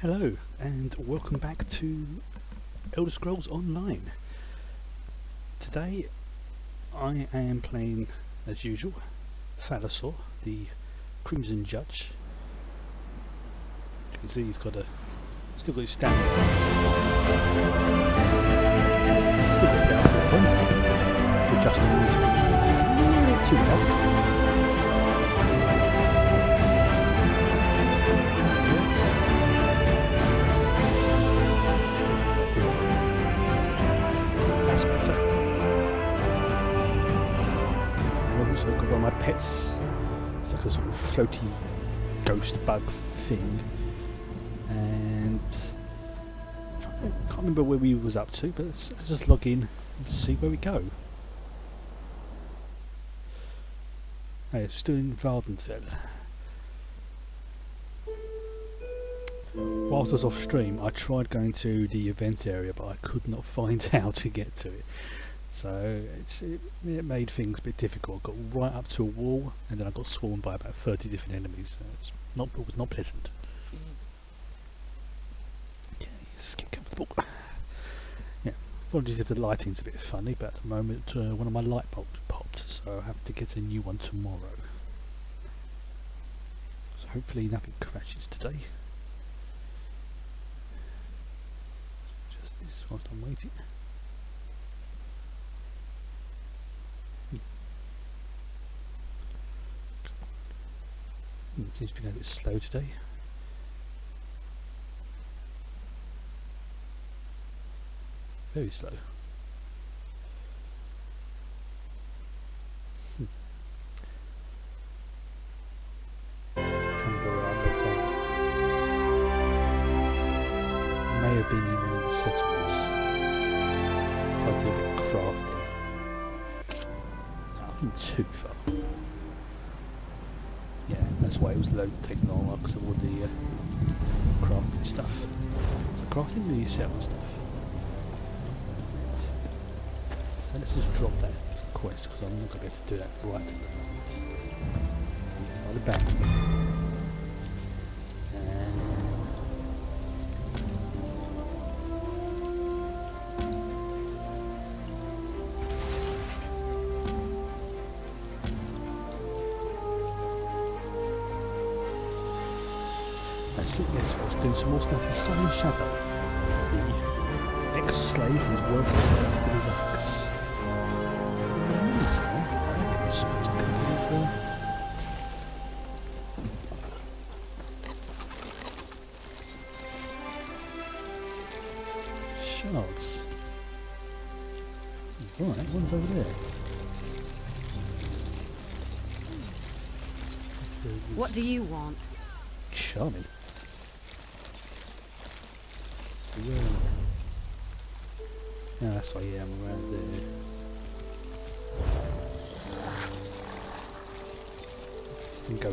Hello, and welcome back to Elder Scrolls Online. Today, I am playing, as usual, Thalassor, the Crimson Judge. You can see he's got still got his stamina. Still got his outfit on. To adjust the music. It's just a little bit too loud. So I've got one of my pets. It's like a sort of floaty ghost bug thing, and I can't remember where we was up to, but let's just log in and see where we go. Hey, still in Vvardenfell. Whilst I was off stream, I tried going to the event area, but I could not find how to get to it. So it made things a bit difficult. I got right up to a wall, and then I got swarmed by about 30 different enemies. So it was not pleasant. Okay, let's get comfortable. Yeah, apologies if the lighting's a bit funny, but at the moment one of my light bulbs popped, so I'll have to get a new one tomorrow. So hopefully nothing crashes today. Just this whilst I'm waiting. Seems to be a bit slow today. Very slow. Trying to go where I looked at. May have been in one of the settlements. Tried to do a bit of crafting. Nothing too far. Yeah, that's why it was taking long because of all the crafting stuff. So crafting really selling stuff. So let's just drop that quest because I'm not going to be able to do that right at the moment. Start it back. Yes, I was doing some more stuff with Sullen Shadow, the ex-slave who's working for the Lux. In the meantime, I can spot a couple of shards. Right, one's over there. What do you want? Charming. No, that's why I'm around there. And go.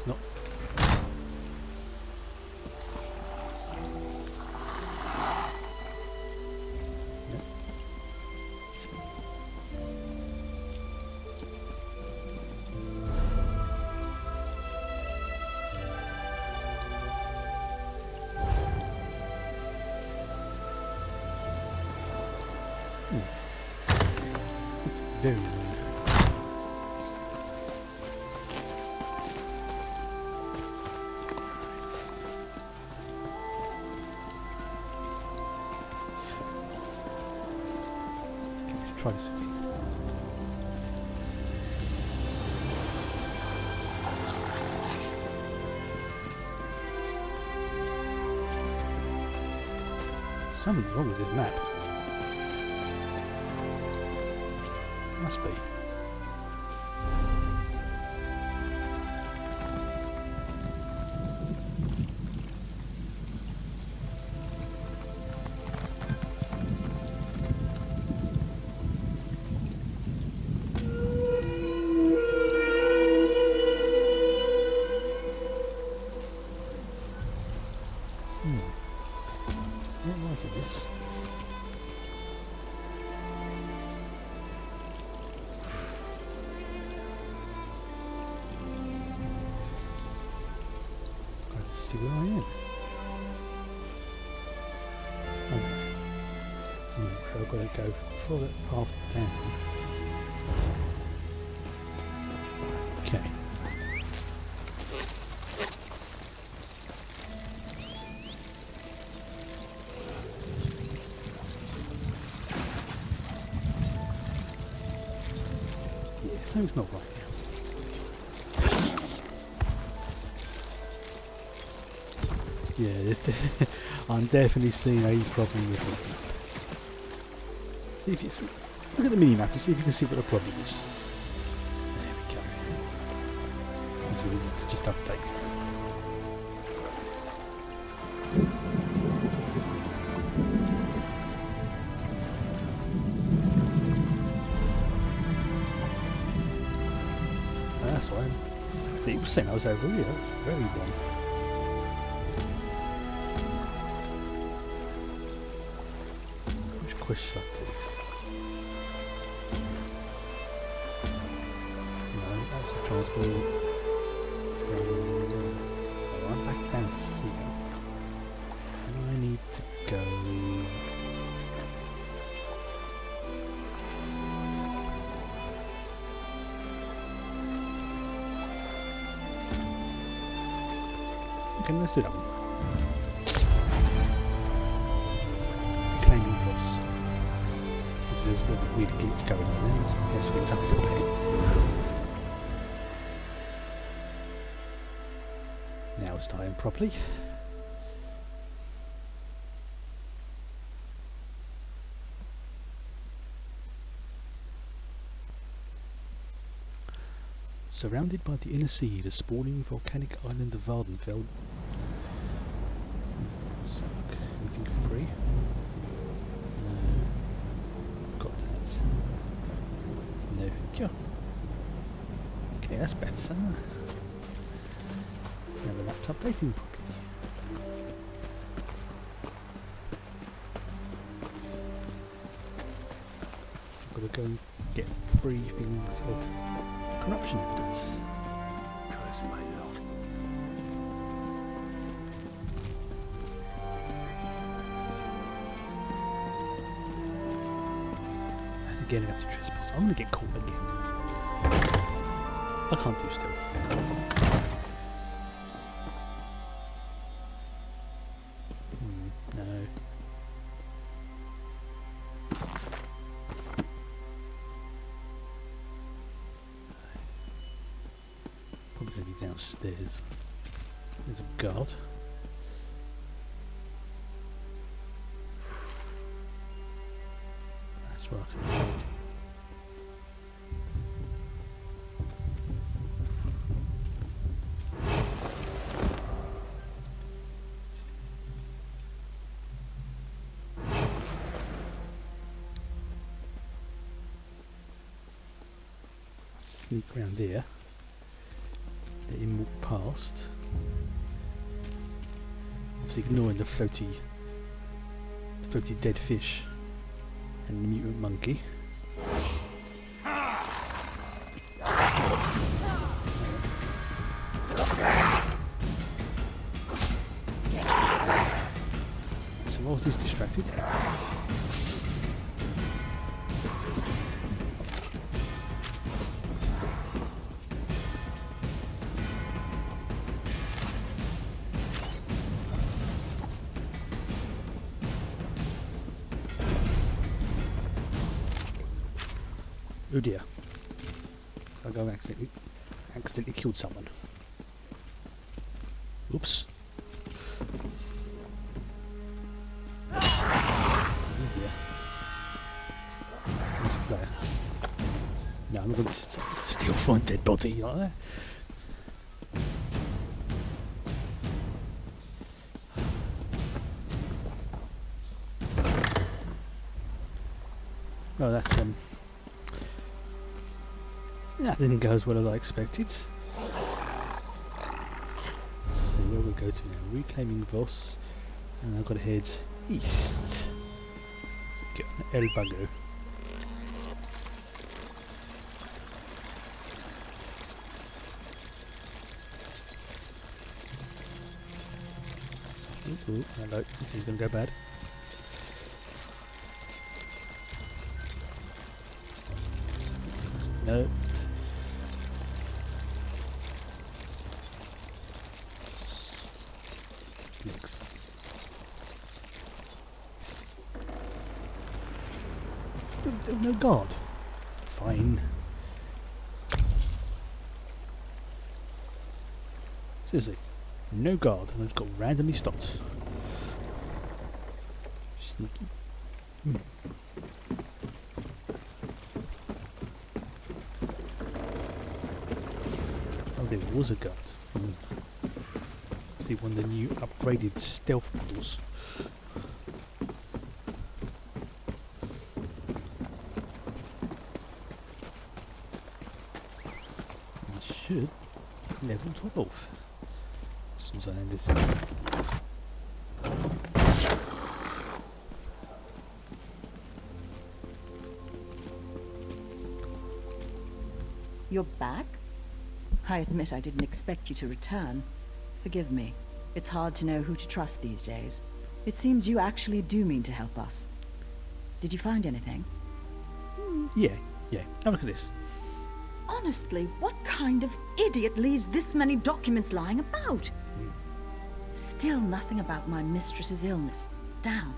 No. It's very weird. Let's try this again. Something's wrong with this map. Must be. Not liking this. where I am. So I've got to go follow that path down. Okay. Yeah, something's not right now. Yeah, I'm definitely seeing a problem with this map. See if you see, look at the mini-map and see if you can see what the problem is. There we go. Let's just update. Oh, that's why. So you were saying I was over here. That's very wrong. Quest shot to. No, that's the transport. So I'm back down here. And I need to go. Okay, let's do that one. Claiming boss. There's a weird glitch going on there. Let's fix up a little bit. Now it's tying properly. Surrounded by the inner sea, the sprawling volcanic island of Vardenfeld. Looking free. Got that. No, thank you. Okay, that's better. Now the map's updating properly. I've got to go and get 3 things of corruption evidence. Curse my lot. And again I have to trespass. I'm going to get caught again. I can't do still. No. Probably going to be downstairs. There's a guard. That's where I can hide. Sneak around here. Let him walk past. Obviously ignoring the floaty dead fish and the mutant monkey. So whilst he's distracted, oh dear, I go accidentally killed someone. Oops. Oh dear. There's a player. No, I'm not going to steal from a dead body like that. Well, that's that didn't go as well as I expected. So where we'll go to now? Reclaiming Voss, and I've got to head east. Get on El Bago. Ooh, hello. He's gonna go bad. No. Next. No guard. Fine. Seriously, no guard, and I've got randomly stopped. Sneaky. Oh, there was a guard. See, one of the new upgraded stealth models. Should level 12 as soon as I end this. You're back? I admit I didn't expect you to return. Forgive me. It's hard to know who to trust these days. It seems you actually do mean to help us. Did you find anything? Yeah. Have a look at this. Honestly, what kind of idiot leaves this many documents lying about? Still nothing about my mistress's illness. Damn.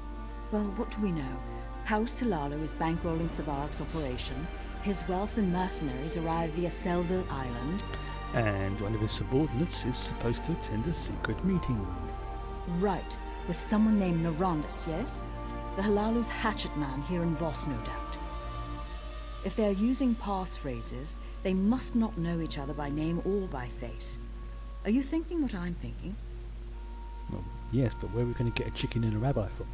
Well, what do we know? House Halalo is bankrolling Savark's operation. His wealth and mercenaries arrive via Selville Island. And one of his subordinates is supposed to attend a secret meeting. Right. With someone named Narondus, yes? The Halalu's hatchet man here in Voss, no doubt. If they're using passphrases, they must not know each other by name or by face. Are you thinking what I'm thinking? Well, yes, but where are we going to get a chicken and a rabbi from?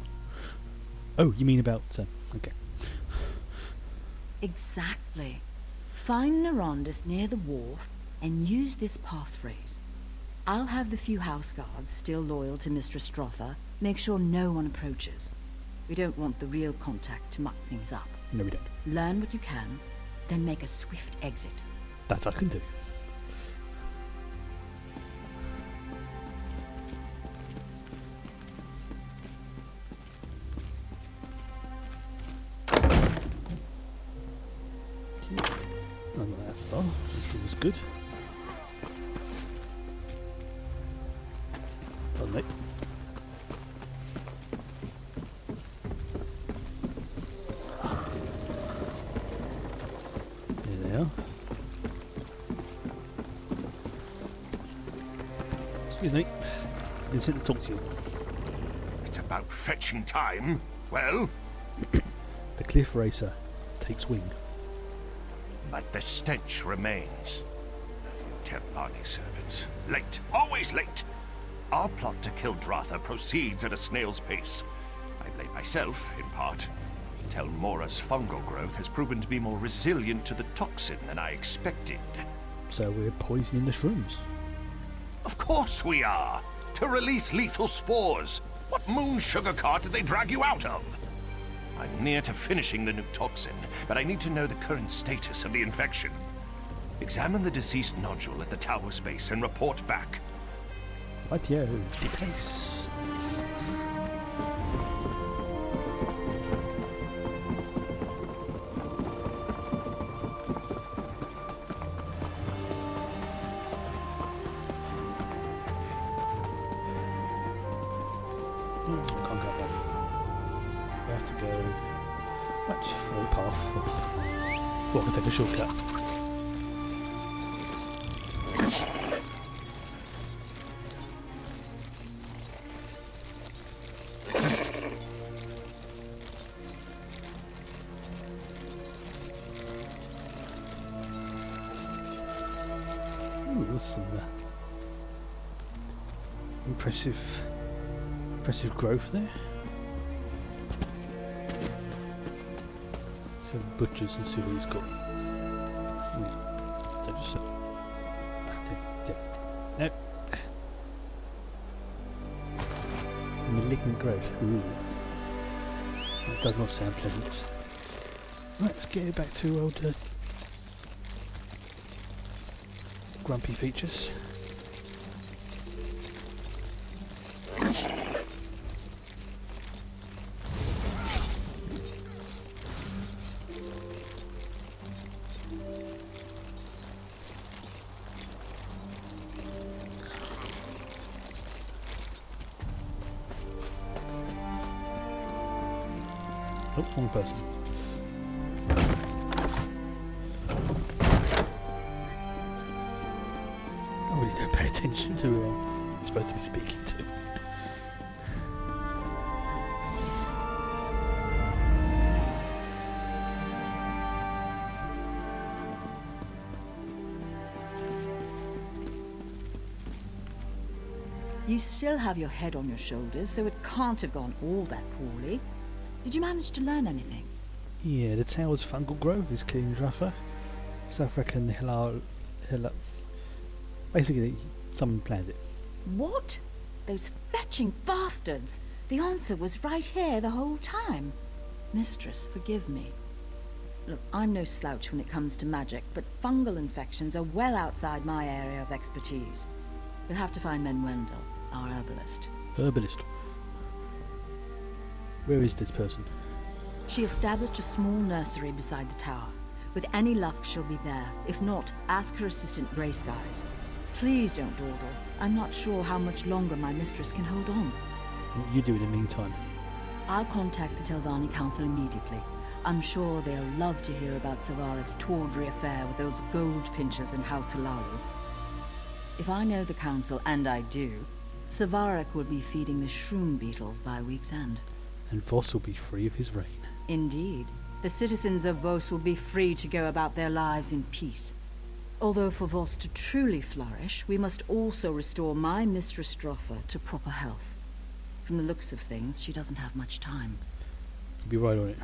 Oh, you mean about... okay. Exactly. Find Narondus near the wharf and use this passphrase. I'll have the few house guards still loyal to Mistress Strotha make sure no one approaches. We don't want the real contact to muck things up. No, we don't. Learn what you can, then make a swift exit. That I can do. I'm not that far, which was good. Oh, mate. There they are. Excuse me. Been sent to talk to you. It's about fetching time. Well, The Cliff Racer takes wing. but the stench remains. You Telvanni servants. Late. Always late. Our plot to kill Dratha proceeds at a snail's pace. I blame myself, in part. Tel Mora's fungal growth has proven to be more resilient to the toxin than I expected. So we're poisoning the shrooms. Of course we are! To release lethal spores! What moon sugar cart did they drag you out of? I'm near to finishing the new toxin, but I need to know the current status of the infection. Examine the deceased nodule at the tower's base and report back. Rightio, pace. Can't go back. We have to go much further path. Well, I can take a shortcut. Ooh, there's some impressive growth there. Some butchers and see what he's got. No. Malignant growth. Ooh. That does not sound pleasant. Right, let's get it back to old grumpy features. Oh, wrong person. I really don't pay attention to who I'm supposed to be speaking to. You still have your head on your shoulders, so it can't have gone all that poorly. Did you manage to learn anything? Yeah, the tower's fungal growth is killing Drutha. South African basically, someone planned it. What? Those fetching bastards! The answer was right here the whole time. Mistress, forgive me. Look, I'm no slouch when it comes to magic, but fungal infections are well outside my area of expertise. You'll have to find Menwendel, our herbalist. Herbalist. Where is this person? She established a small nursery beside the tower. With any luck, she'll be there. If not, ask her assistant Grey Skies. Please don't dawdle. I'm not sure how much longer my mistress can hold on. What you do in the meantime? I'll contact the Telvanni Council immediately. I'm sure they'll love to hear about Savarek's tawdry affair with those gold pinchers in House Halalu. If I know the Council, and I do, Savarek will be feeding the shroom beetles by week's end. And Voss will be free of his reign. Indeed. The citizens of Vos will be free to go about their lives in peace. Although for Vos to truly flourish, we must also restore my Mistress Drutha to proper health. From the looks of things, she doesn't have much time. You'll be right on it.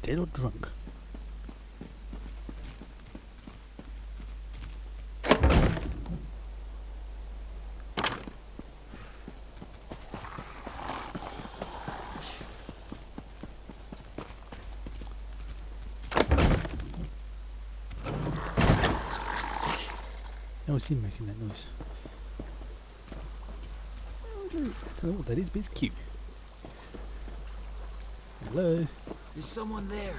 Dead or drunk? Oh, it's him making that noise. I don't know what that is, but it's cute. Hello? Is someone there?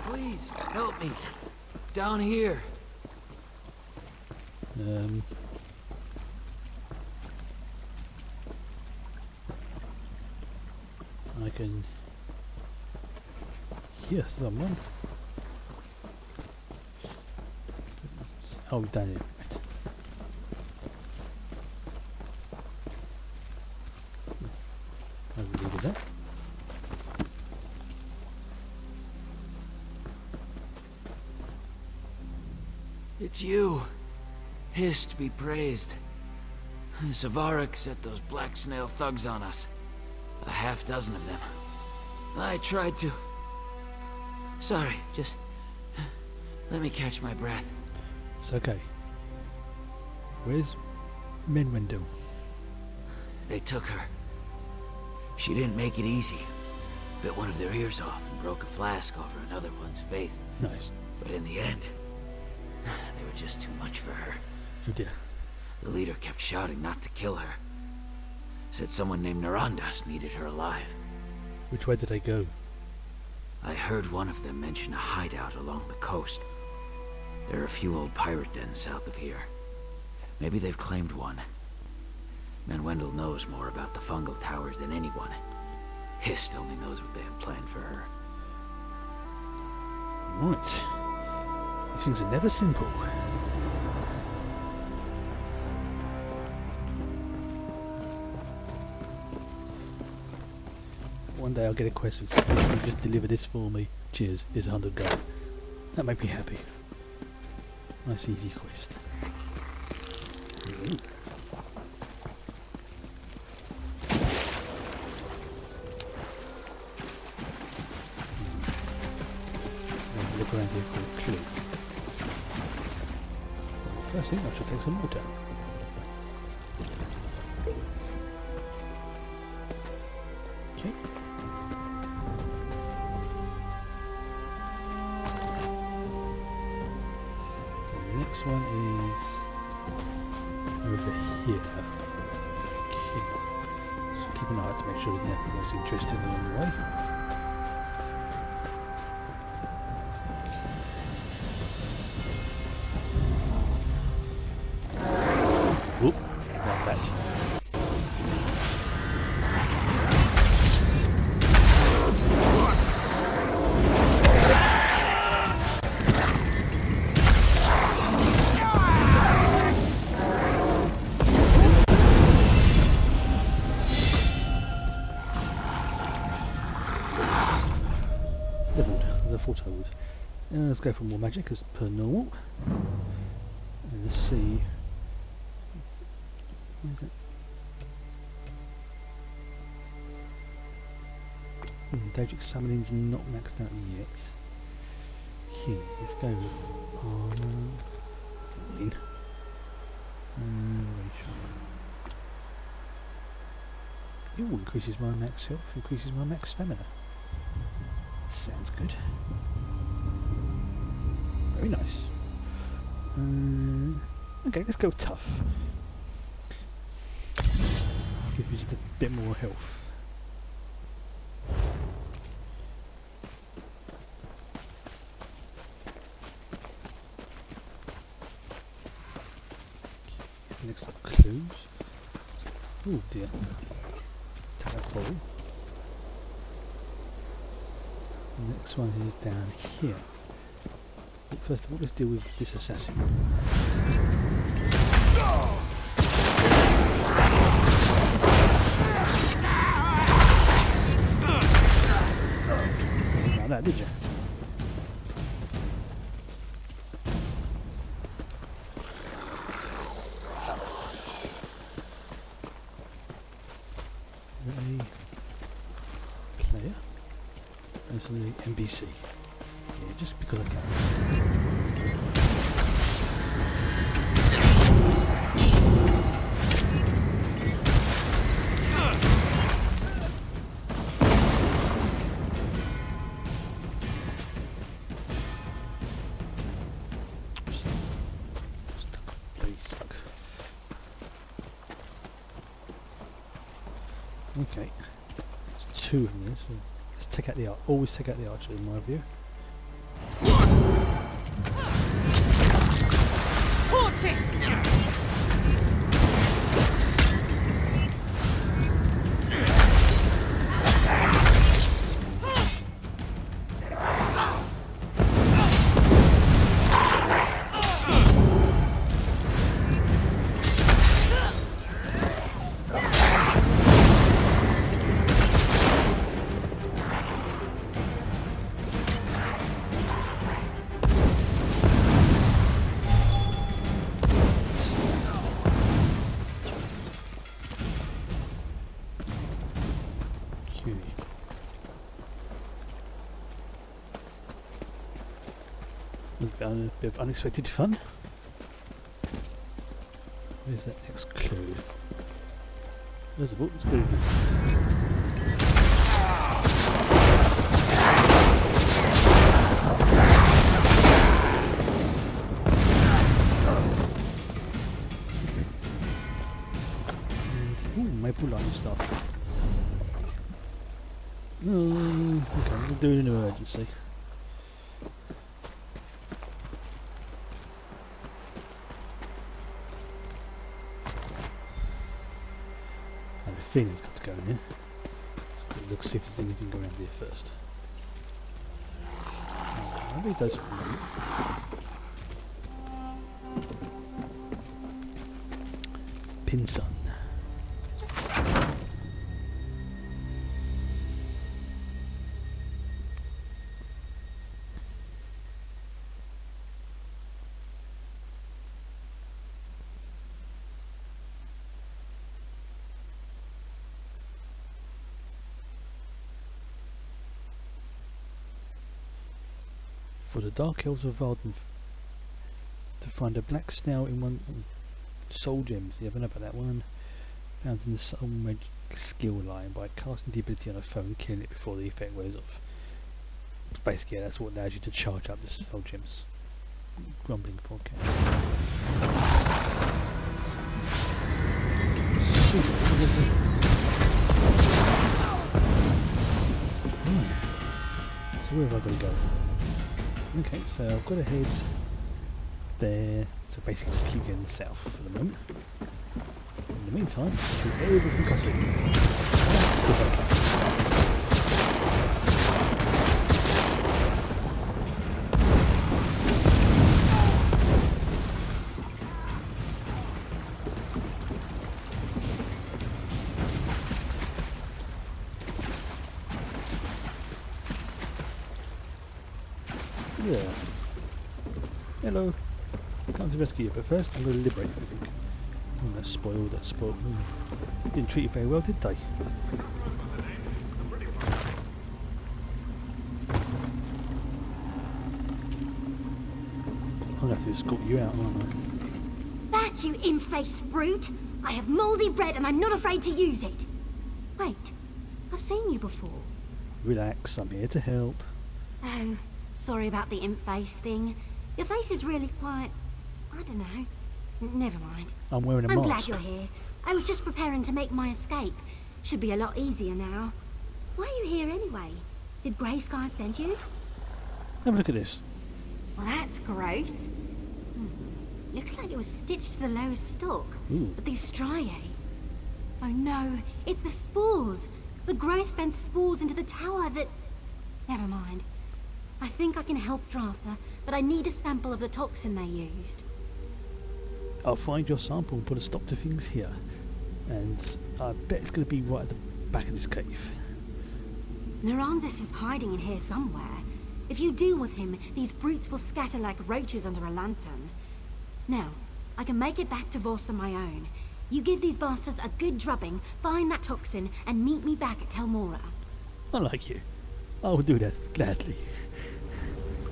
Please, help me. Down here. I can hear someone. Oh, down here. Right. I will leave it there. It's you. Hist be praised. Savarek set those black snail thugs on us. A half dozen of them. I tried to... Sorry, just... let me catch my breath. It's okay. Where's Menwendel? They took her. She didn't make it easy. Bit one of their ears off and broke a flask over another one's face. Nice. But in the end, they were just too much for her. Oh dear. The leader kept shouting not to kill her. Said someone named Narandas needed her alive. Which way did they go? I heard one of them mention a hideout along the coast. There are a few old pirate dens south of here. Maybe they've claimed one. Menwendel knows more about the fungal towers than anyone. Hist only knows what they have planned for her. Right. These things are never simple. One day I'll get a quest with you just deliver this for me. Cheers, here's 100 gold. That made me happy. Nice easy quest. Ooh. Look around here for a clue. First thing, I should take some water. Okay. here. Okay. So keep an eye out to make sure there's nothing else interesting along the way. Oop, like that. Leveled, as I thought I would. Let's go for more magic as per normal. And let's see. Where is it? Daedric summoning's not maxed out yet. Okay, let's go with armor. That's annoying. It increases my max health, increases my max stamina. Sounds good. Very nice. Okay, let's go tough. Gives me just a bit more health. Next got clues. Oh dear. Let's take that ball. The next one is down here. But first of all, let's deal with this assassin. Like that, did you? Is that a player? That's the NPC. Yeah, just because I can. Stuck. Okay. There's two of them, so let's take out the archer. Always take out the archer in my view. A bit of unexpected fun. Where's that next clue? There's a book. Let's do this. Ooh, maple lime stuff. Okay, we'll do it in an emergency. I think it's got to go in here. Let's look, see if there's anything going around here first. Maybe it does for a moment. Pinson. For the Dark Elves of Varden to find a black snail in one soul gems. You ever know about that one? Found in the soul magic skill line by casting the ability on a foe and killing it before the effect wears off. Basically, that's what allows you to charge up the soul gems. Grumbling podcast. So where have I got to go? Okay, so I've got to head there. So basically just keep getting south for the moment. In the meantime, shoot everything I see. Of course I can. Yeah. Hello. Come to rescue you, but first I'm going to liberate everything. Oh, that's spoiled, that's spoiled. Didn't treat you very well, did they? I'm going to have to escort you out, aren't I? Back, you imp-faced brute! I have mouldy bread and I'm not afraid to use it! Wait, I've seen you before. Relax, I'm here to help. Oh, sorry about the imp-face thing. Your face is really quite... I don't know. Never mind. I'm wearing a mask. I'm glad you're here. I was just preparing to make my escape. Should be a lot easier now. Why are you here anyway? Did Grey Sky send you? Have a look at this. Well, that's gross. Looks like it was stitched to the lowest stalk. Ooh. But these striae... Oh no, it's the spores. The growth fence spores into the tower that... Never mind. I think I can help Dratha, but I need a sample of the toxin they used. I'll find your sample and put a stop to things here. And I bet it's going to be right at the back of this cave. Narandus is hiding in here somewhere. If you deal with him, these brutes will scatter like roaches under a lantern. Now, I can make it back to Voss on my own. You give these bastards a good drubbing, find that toxin, and meet me back at Tel Mora. I like you. I will do that gladly.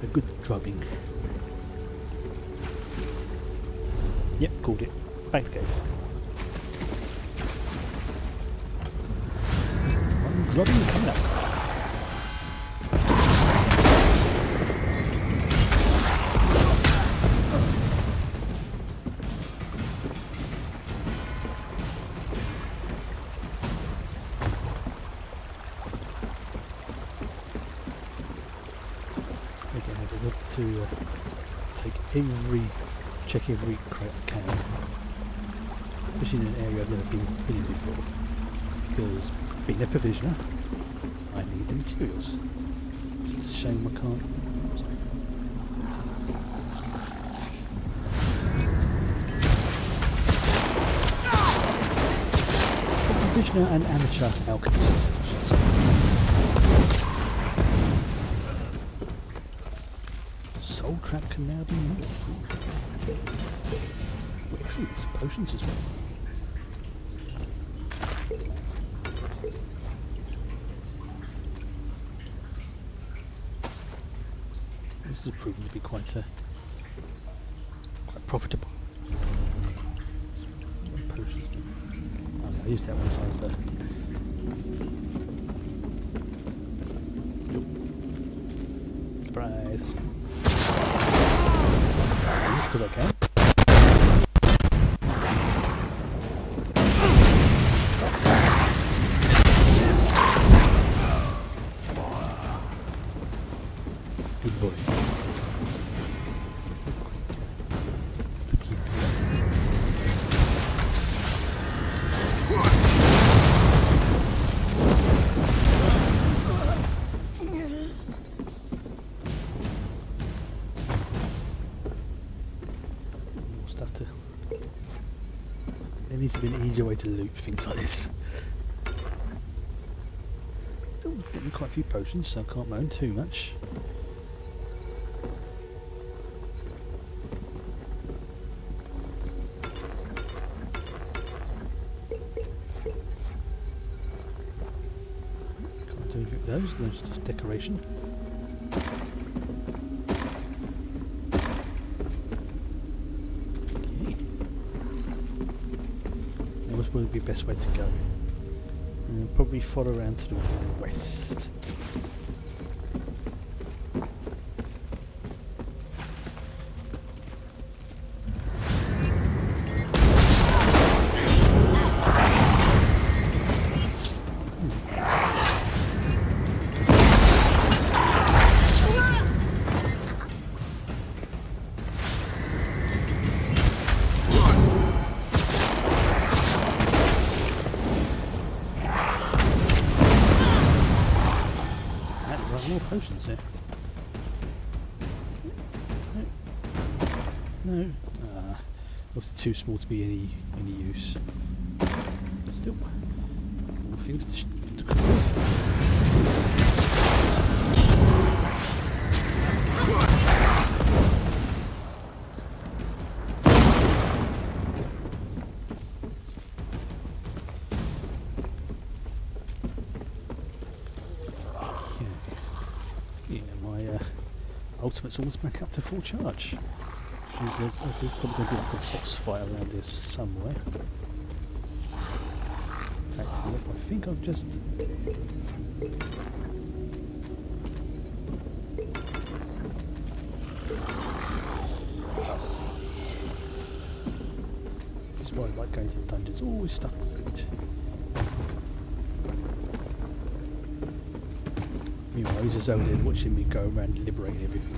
A good drubbing. Yep, called it. Back to cave. One drubbing coming up. Again, I've got to check every crate I can, especially in an area I've never been in before, because being a provisioner, I need the materials. It's a shame I can't. Provisioner and amateur alchemist. Soul trap can now be moved. Excellent, potions as well. This is proven to be quite profitable. Potions. Oh, I used that one side there. Nope. Surprise. Just because I can. Good boy. More stuff to... There needs to be an easier way to loot things like this. Still getting quite a few potions, so I can't moan too much. Can't do anything with those, those are just decoration. Okay. That was probably the best way to go. And probably follow around to the west. more potions there. No. Obviously too small to be any use. Still, more things to cook with. Yeah, my ultimate's almost back up to full charge. There's probably going to be like a boss fight around here somewhere. Actually, I think I've just... This is why I like going to dungeons, always stuff to loot. Meanwhile, he's just over there watching me go around liberating everything.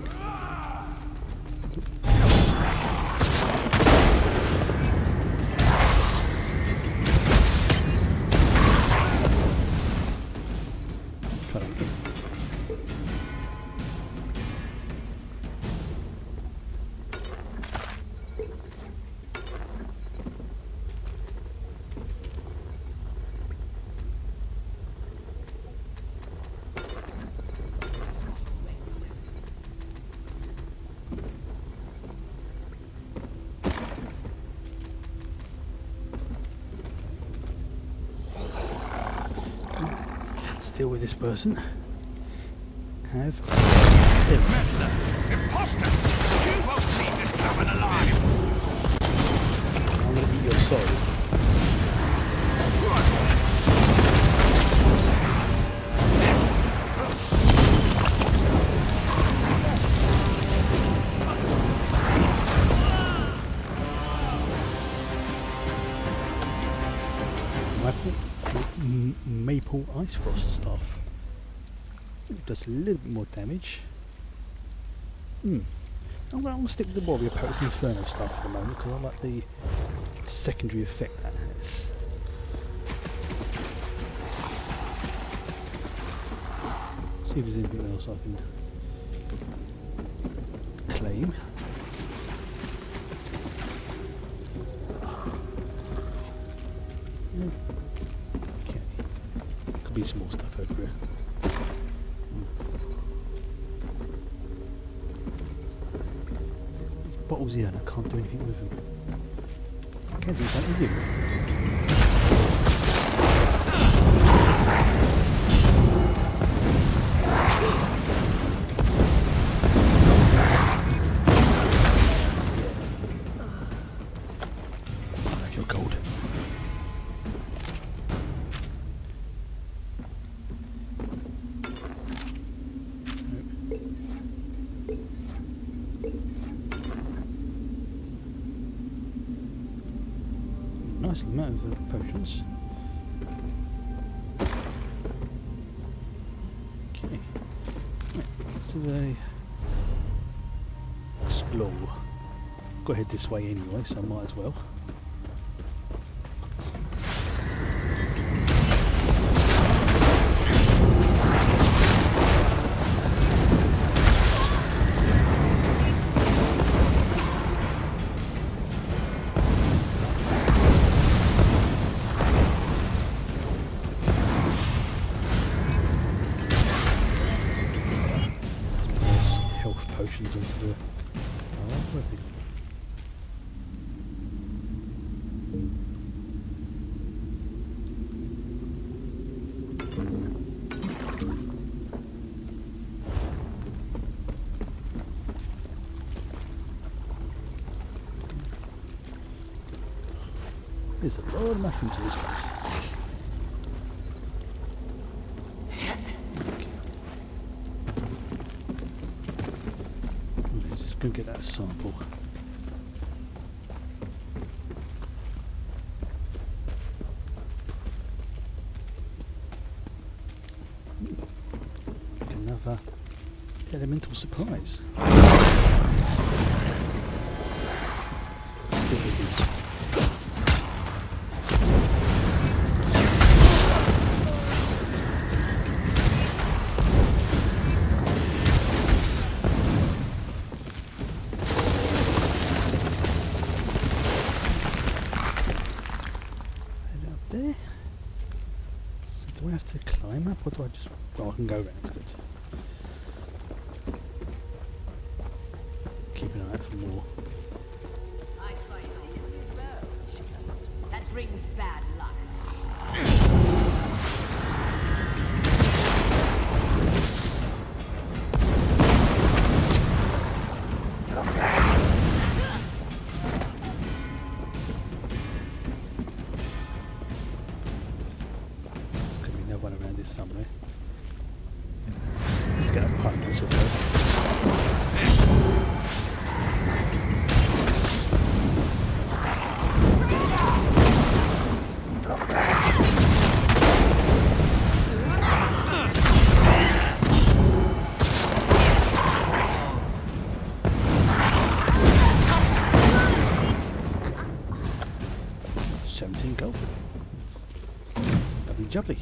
Deal with this person. Have him. Imposter! You won't leave this cavern alive! I'm gonna eat your soul. Maple Ice Frost stuff. It does a little bit more damage. I'm going to stick with the Warrior Poets Inferno stuff for the moment because I like the secondary effect that has. See if there's anything else I can claim. Be some more stuff over here. These bottles here and I can't do anything with them. I can't do something with them. You're cold. Nice amount of potions. Okay. Right, so explore. Got to head this way anyway, so I might as well. Potions into the weapon. There's a lot of mushrooms in this place. Go get that sample. Another elemental surprise. See what it is. I just... Oh, I can go around, good. Keep an eye out for more. I find you superstitious. That brings bad luck. Could be no one around here somewhere. Let's get a pipe that's okay. Gold. Lovely jubbly.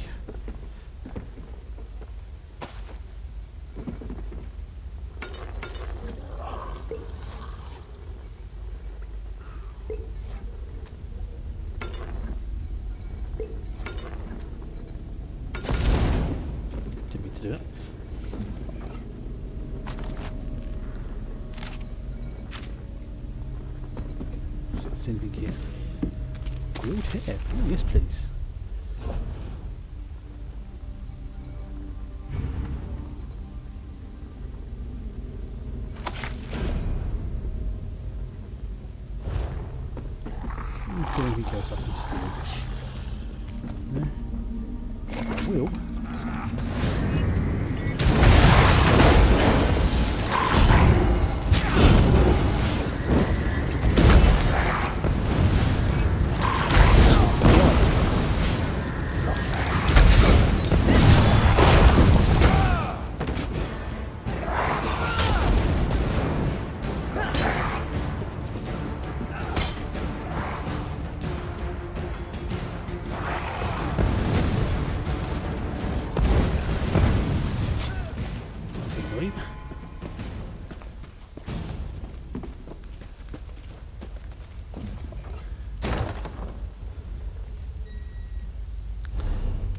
Didn't mean to do it. See if there's anything here. Grilled hair. Oh, yes, please. Before anything goes up and steal. I will.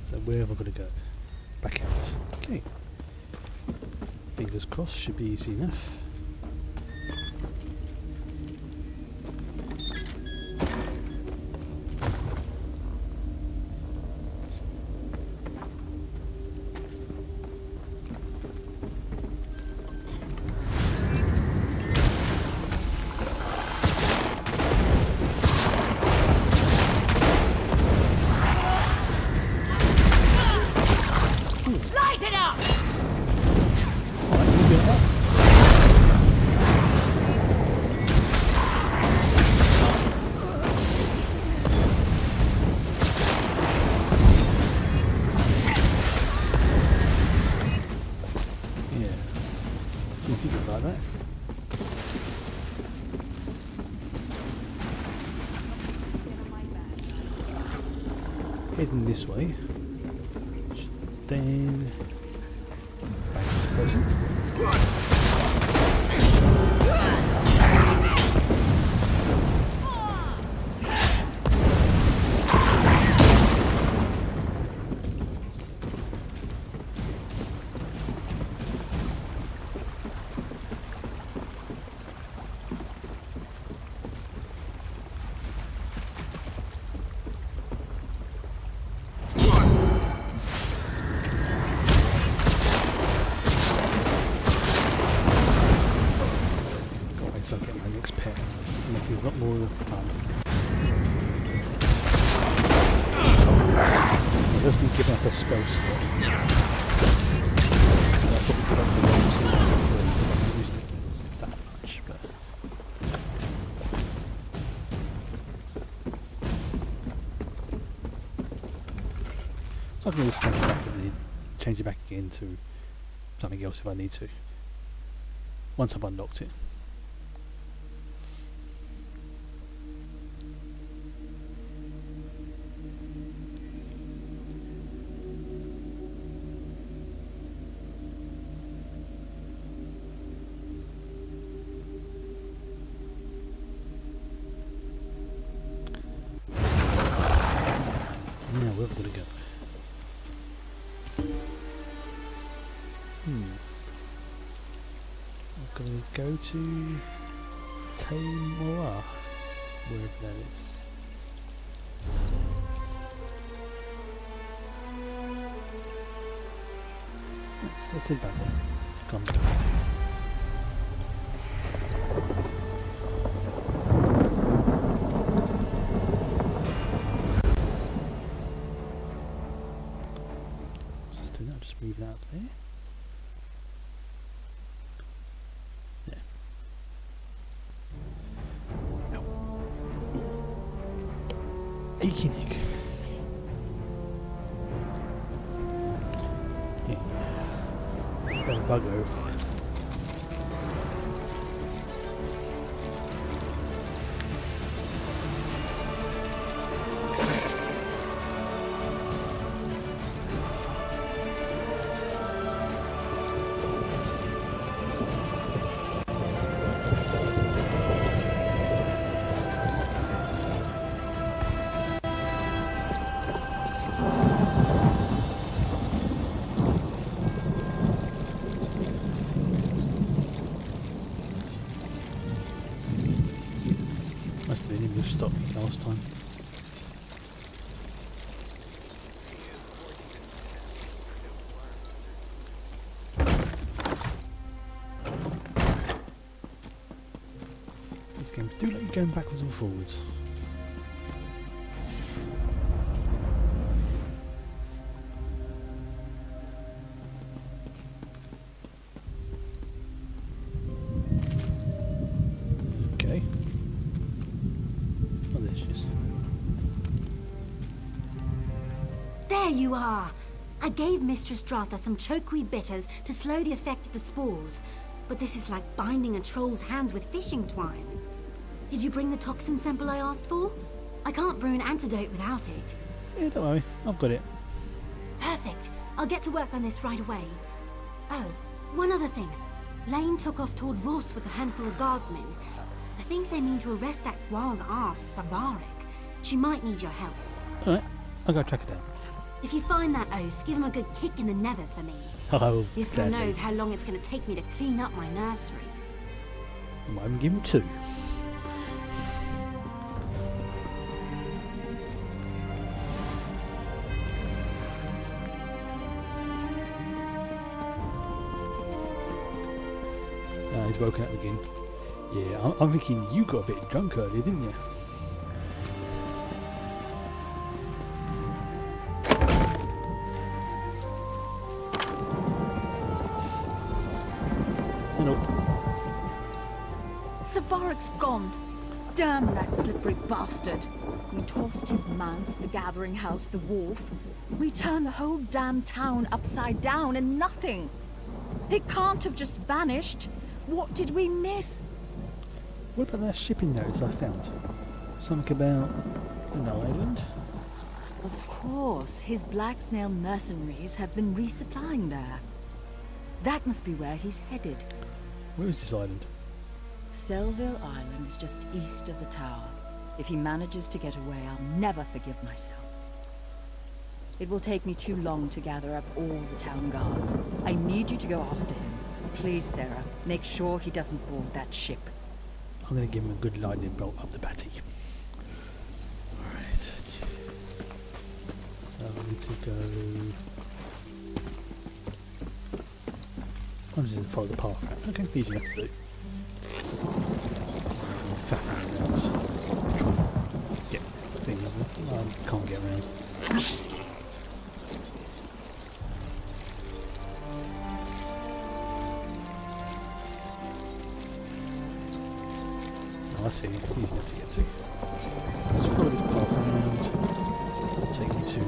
So where have I got to go? Back out. Okay. Fingers crossed, should be easy enough. Light it up! Alright, you get that? Yeah. You think about that? Heading this way. Then back to the present. So I'll get my next pet and make it a lot more fun. It does be giving up a spell slot. I'll probably put up the ones that I'm not using it that much, but I can always change it back again to something else if I need to. Once I've unlocked it. Now where have we got to go? I'm going to go to Taimora, wherever that is. So sit back there. Come back. Just do that, just move that there. Yeah. Ow. Achy neck. Bugger. Stopped me last time. These games do let you go backwards and forwards. Okay. There you are! I gave Mistress Dratha some chokeweed bitters to slow the effect of the spores, but this is like binding a troll's hands with fishing twine. Did you bring the toxin sample I asked for? I can't brew an antidote without it. Yeah, don't worry, I've got it. Perfect. I'll get to work on this right away. Oh, one other thing. Lane took off toward Vos with a handful of guardsmen. I think they mean to arrest that Guar's ass, Savarik. She might need your help. Alright, I'll go track it down. If you find that oaf, give him a good kick in the nethers for me. Oh, If one knows how long it's going to take me to clean up my nursery. I might even give him 2. He's woken up again. Yeah, I'm thinking you got a bit drunk earlier, didn't you? Hello. Savarik's gone. Damn that slippery bastard. We tossed his manse, the gathering house, the wharf. We turned the whole damn town upside down and nothing. It can't have just vanished. What did we miss? What about that shipping notes I found? Something about an island? Of course, his black snail mercenaries have been resupplying there. That must be where he's headed. Where is this island? Selville Island is just east of the tower. If he manages to get away, I'll never forgive myself. It will take me too long to gather up all the town guards. I need you to go after him. Please, Sarah, make sure he doesn't board that ship. I'm going to give him a good lightning bolt up the batty. Alright. So I need to go... I'm just going to follow the path around. Okay, easy enough to do. Fat around. Try and get things that I can't get around. I see, easy enough to get to. Let's follow this path around, take me to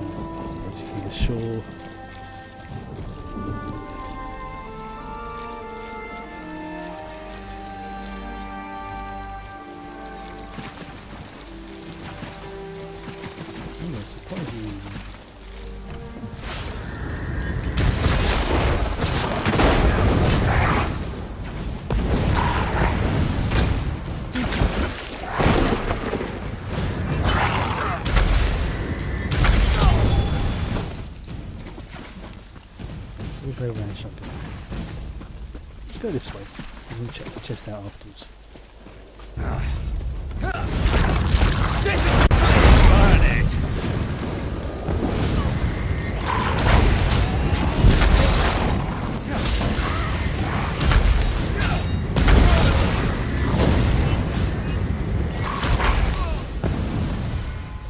basically the shore. Oh, surprisingly. Let's go this way. And we'll check the chest out afterwards. Burn it!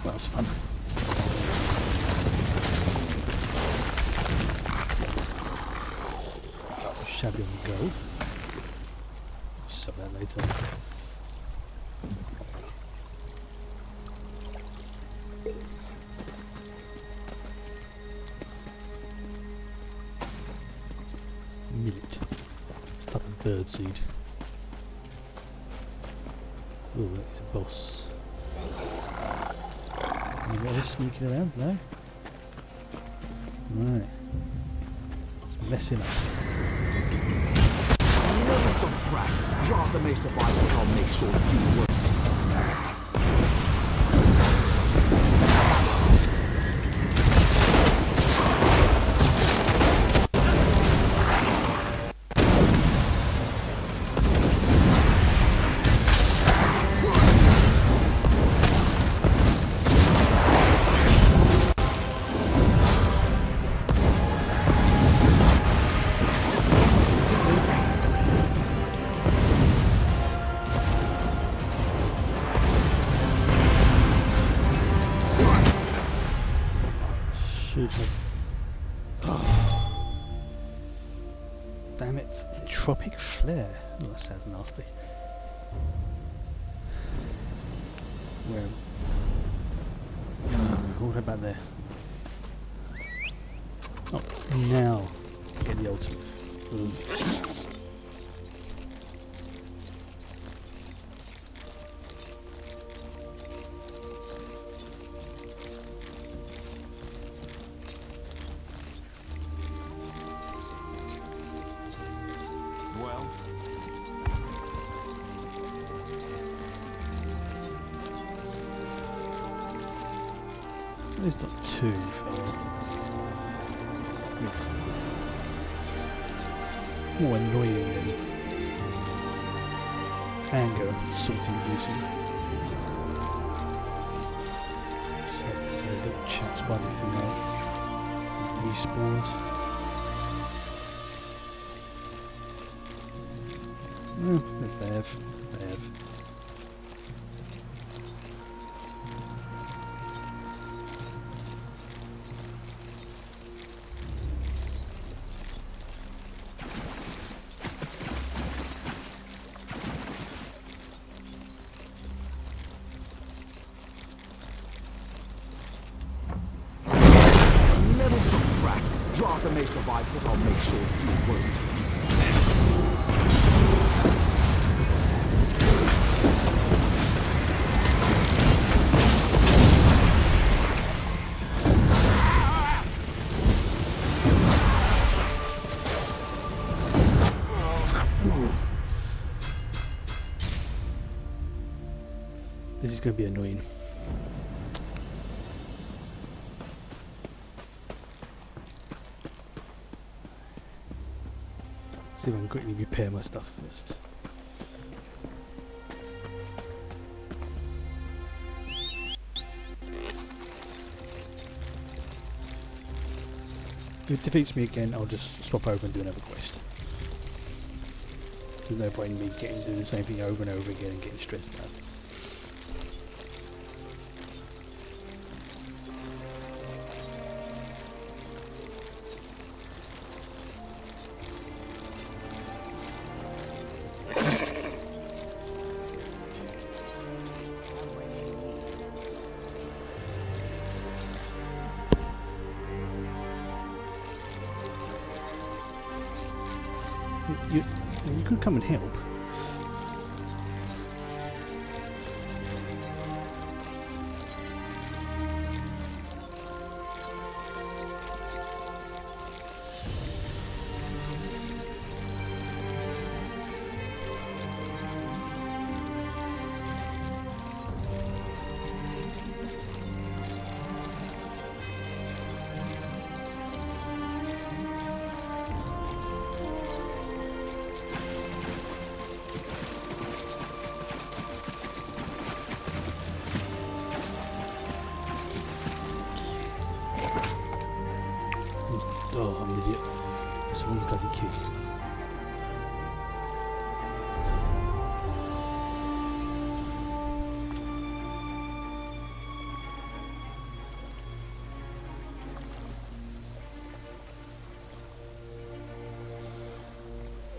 That was fun. Shabby on the go. Sell that later. Millet. Type of bird seed. Oh, that's a boss. Anybody else sneaking around? No? Right. It's messing up. Never subtract. Rather may survive, but I'll make sure you won't. Should have. Damn it, entropic flare. Oh, that sounds nasty. Where? What about there? Oh, now get the ultimate. Ooh. Well, There's not too far. More annoying than anger sort of inducing. So the little chaps by the thing out. Respawns. They have. Never subtract. Rather may survive, but I'll make sure you won't. This is going to be annoying. See if I can quickly repair my stuff first. If it defeats me again, I'll just swap over and do another quest. There's no point in me doing the same thing over and over again and getting stressed out. You could come and help.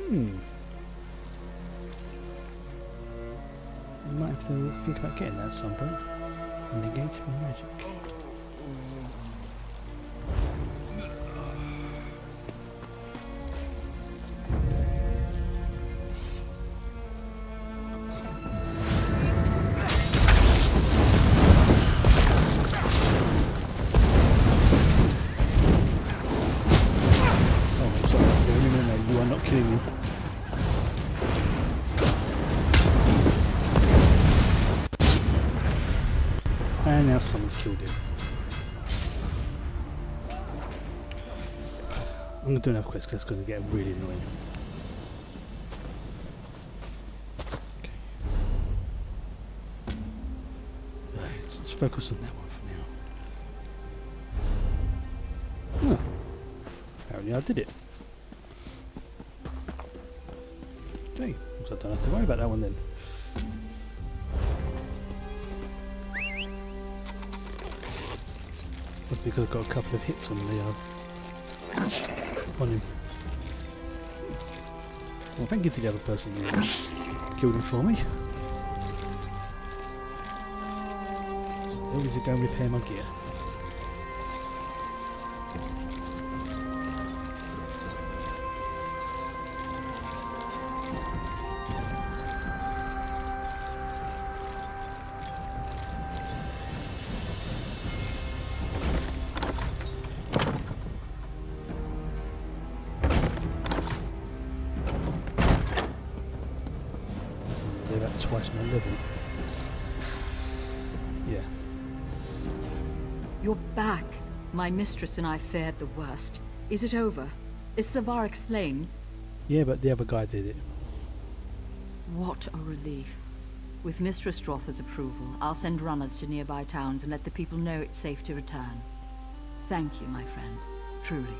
You might have to think about getting that at some point. Negate magic. And now someone's killed him. I'm going to do another quest because that's going to get really annoying. Okay. Right, let's focus on that one for now. Oh, apparently I did it. Okay, so I don't have to worry about that one then. That's because I've got a couple of hits on the on him. Well, thank you to the other person who killed him for me. So I need to go and repair my gear. Twice my level. Yeah. You're back. My mistress and I fared the worst. Is it over? Is Savarak slain? Yeah, but the other guy did it. What a relief. With Mistress Drotha's approval, I'll send runners to nearby towns and let the people know it's safe to return. Thank you, my friend. Truly.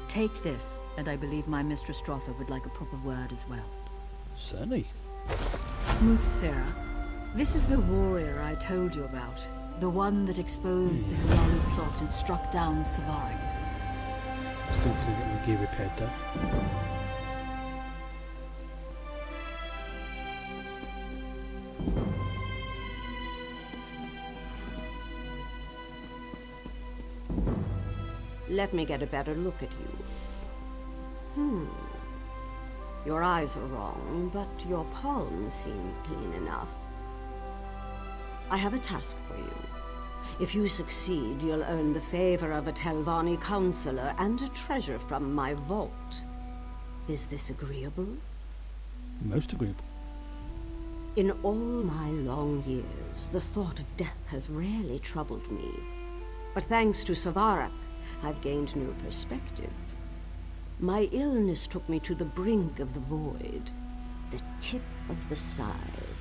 Take this, and I believe my Mistress Drotha would like a proper word as well. Certainly. Muthsera, this is the warrior I told you about. The one that exposed the Hilali plot and struck down Savarak. Still to get my gear repaired though. Let me get a better look at you. Your eyes are wrong, but your palms seem clean enough. I have a task for you. If you succeed, you'll earn the favor of a Telvanni counselor and a treasure from my vault. Is this agreeable? Most agreeable. In all my long years, the thought of death has rarely troubled me. But thanks to Savarak, I've gained new perspective. My illness took me to the brink of the void, the tip of the scythe.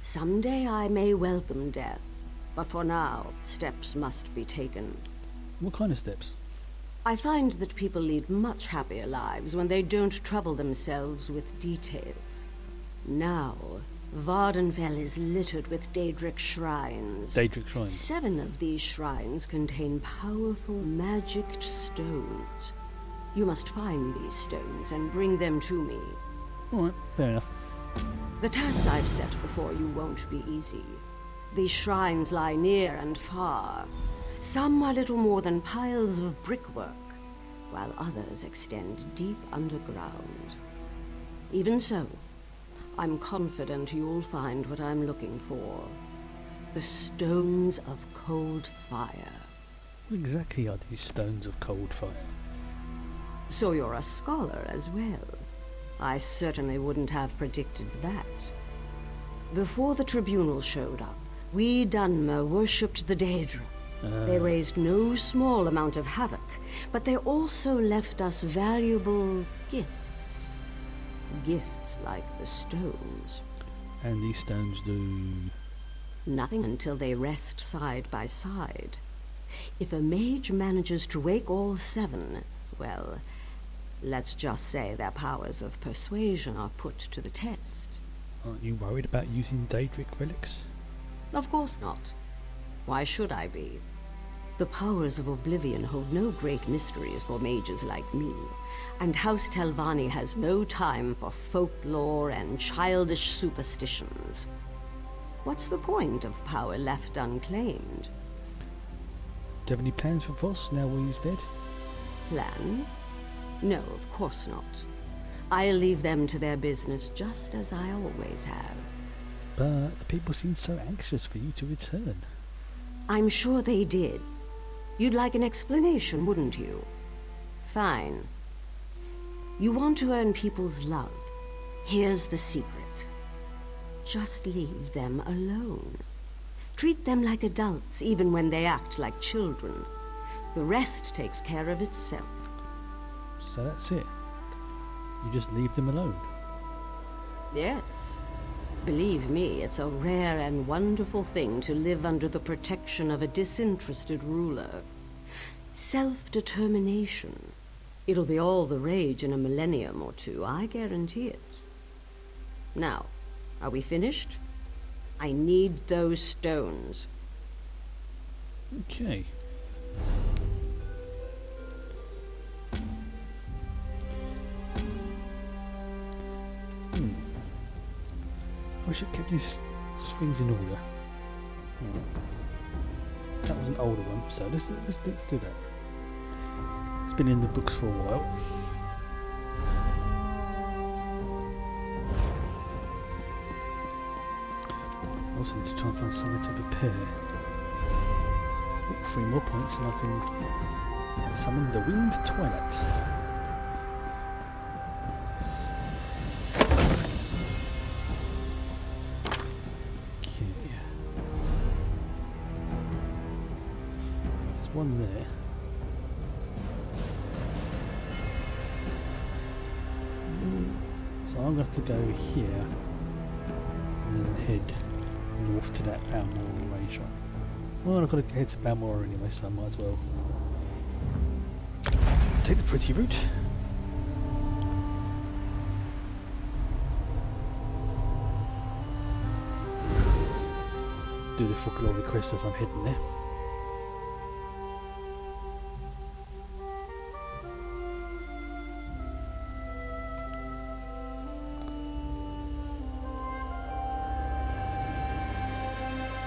Someday I may welcome death, but for now, steps must be taken. What kind of steps? I find that people lead much happier lives when they don't trouble themselves with details. Now, Vardenfell is littered with Daedric shrines. Daedric shrines? 7 of these shrines contain powerful magicked stones. You must find these stones and bring them to me. Alright, fair enough. The task I've set before you won't be easy. These shrines lie near and far. Some are little more than piles of brickwork, while others extend deep underground. Even so, I'm confident you'll find what I'm looking for. The Stones of Cold Fire. What exactly are these Stones of Cold Fire? So you're a scholar as well. I certainly wouldn't have predicted that. Before the Tribunal showed up, we Dunmer worshipped the Daedra. They raised no small amount of havoc, but they also left us valuable gifts. Gifts like the stones. And these stones do... Nothing until they rest side by side. If a mage manages to wake all 7, well, let's just say their powers of persuasion are put to the test. Aren't you worried about using Daedric relics? Of course not. Why should I be? The powers of Oblivion hold no great mysteries for mages like me, and House Telvanni has no time for folklore and childish superstitions. What's the point of power left unclaimed? Do you have any plans for Voss now he's dead? Plans? No, of course not. I'll leave them to their business just as I always have. But the people seem so anxious for you to return. I'm sure they did. You'd like an explanation, wouldn't you? Fine. You want to earn people's love. Here's the secret. Just leave them alone. Treat them like adults, even when they act like children. The rest takes care of itself. So that's it. You just leave them alone. Yes. Believe me, it's a rare and wonderful thing to live under the protection of a disinterested ruler. Self-determination. It'll be all the rage in a millennium or two, I guarantee it. Now, are we finished? I need those stones. Okay. I should keep these things in order. That was an older one, so let's do that. It's been in the books for a while. I also need to try and find something to repair. Got 3 more points and I can summon the Winged Twilight. One there. So I'm going to have to go here and then head north to that Balmora range. Well, I've got to head to Balmora anyway, so I might as well take the pretty route. Do the folklore request as I'm heading there.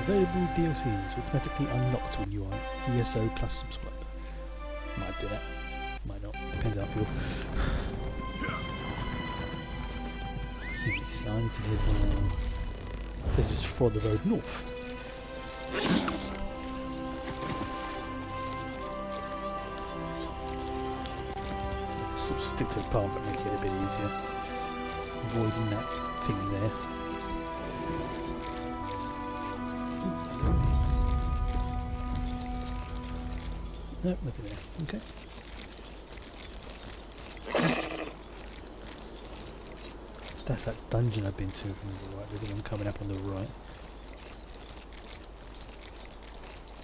Available DLCs automatically unlocked when you are ESO Plus subscriber. Might do that, might not, depends how I feel. So I need to head this is for the road north. Sort of stick to the path but make it a bit easier. Avoiding that thing there. Nope, nothing there. Okay. That's that dungeon I've been to from the right. The one coming up on the right.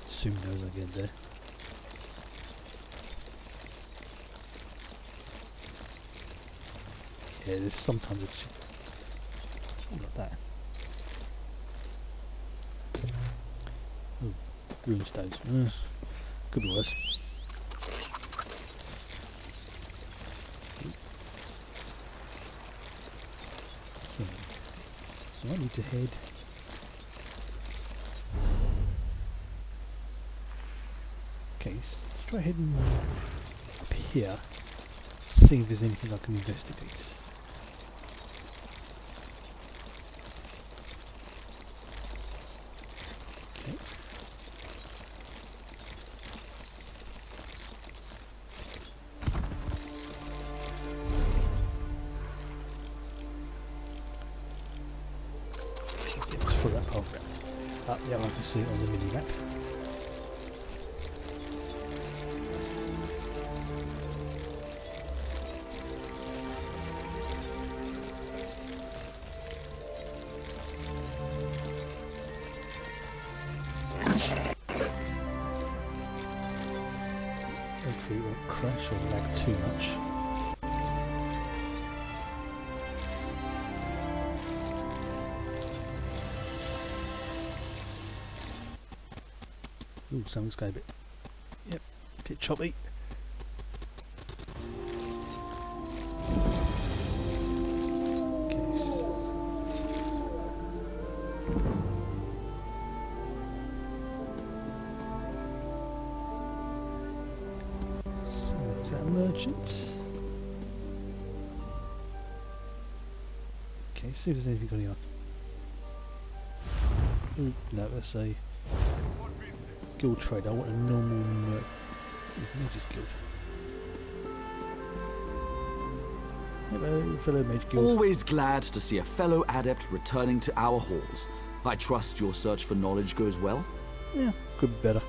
Soon as I get there. Yeah, there's sometimes it's like that. Ooh, rune stones. Could be worse. Okay. So I need to head okay, so let's try heading up here, see if there's anything I can investigate. Okay. Let's follow that path round. Yeah, I can see it on the mini map. Hopefully it won't crash or lag too much. Ooh, something's going a bit Get choppy. Is that a merchant? Okay, see if there's anything going on. No, let's say guild trade. I want a normal mage's guild. Hello, fellow mage guild. Always glad to see a fellow adept returning to our halls. I trust your search for knowledge goes well? Yeah, could be better.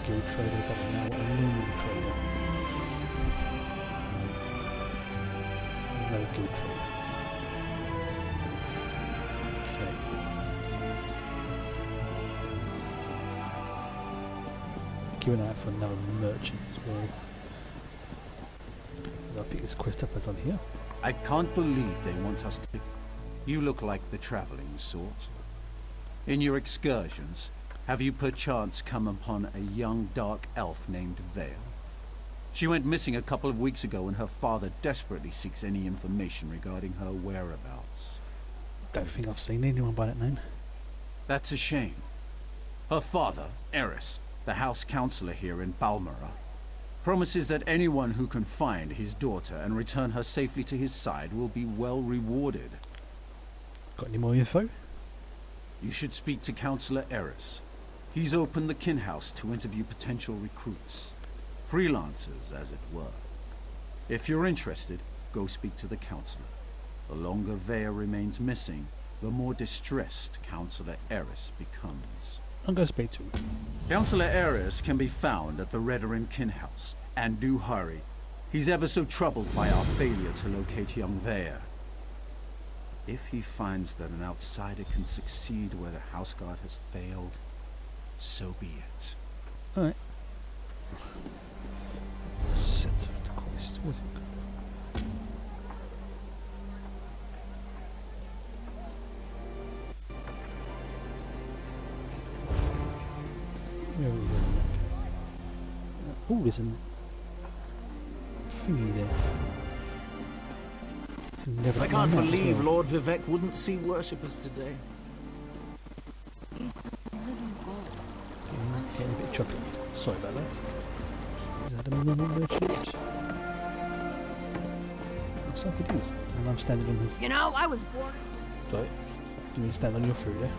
Guild trader, but now a normal trader. No guild trader. Okay. Keep an eye out for another merchant as well. I'll pick this quest up as I'm here. I can't believe they want us to... You look like the traveling sort. In your excursions, have you perchance come upon a young dark elf named Vale? She went missing a couple of weeks ago and her father desperately seeks any information regarding her whereabouts. Don't think I've seen anyone by that name. That's a shame. Her father, Eris, the house councillor here in Balmora, promises that anyone who can find his daughter and return her safely to his side will be well rewarded. Got any more info? You should speak to Councillor Eris. He's opened the kin house to interview potential recruits. Freelancers, as it were. If you're interested, go speak to the councillor. The longer Vea remains missing, the more distressed Councillor Eris becomes. I'm going to speak to him. Councillor Eris can be found at the Redorim kin house, and do hurry. He's ever so troubled by our failure to locate young Vea. If he finds that an outsider can succeed where the houseguard has failed, so be it. Alright. Set the quest. Where's it gone? Where are we going? Oh, there's a thingy there. Never I got can't my map as believe well. Lord Vivek wouldn't see worshippers today. Getting a bit choppy. Sorry about that. Is that a normal merchant? Looks like it is. And I'm standing on the... You know, I was born... Sorry. You mean stand on your fruit there?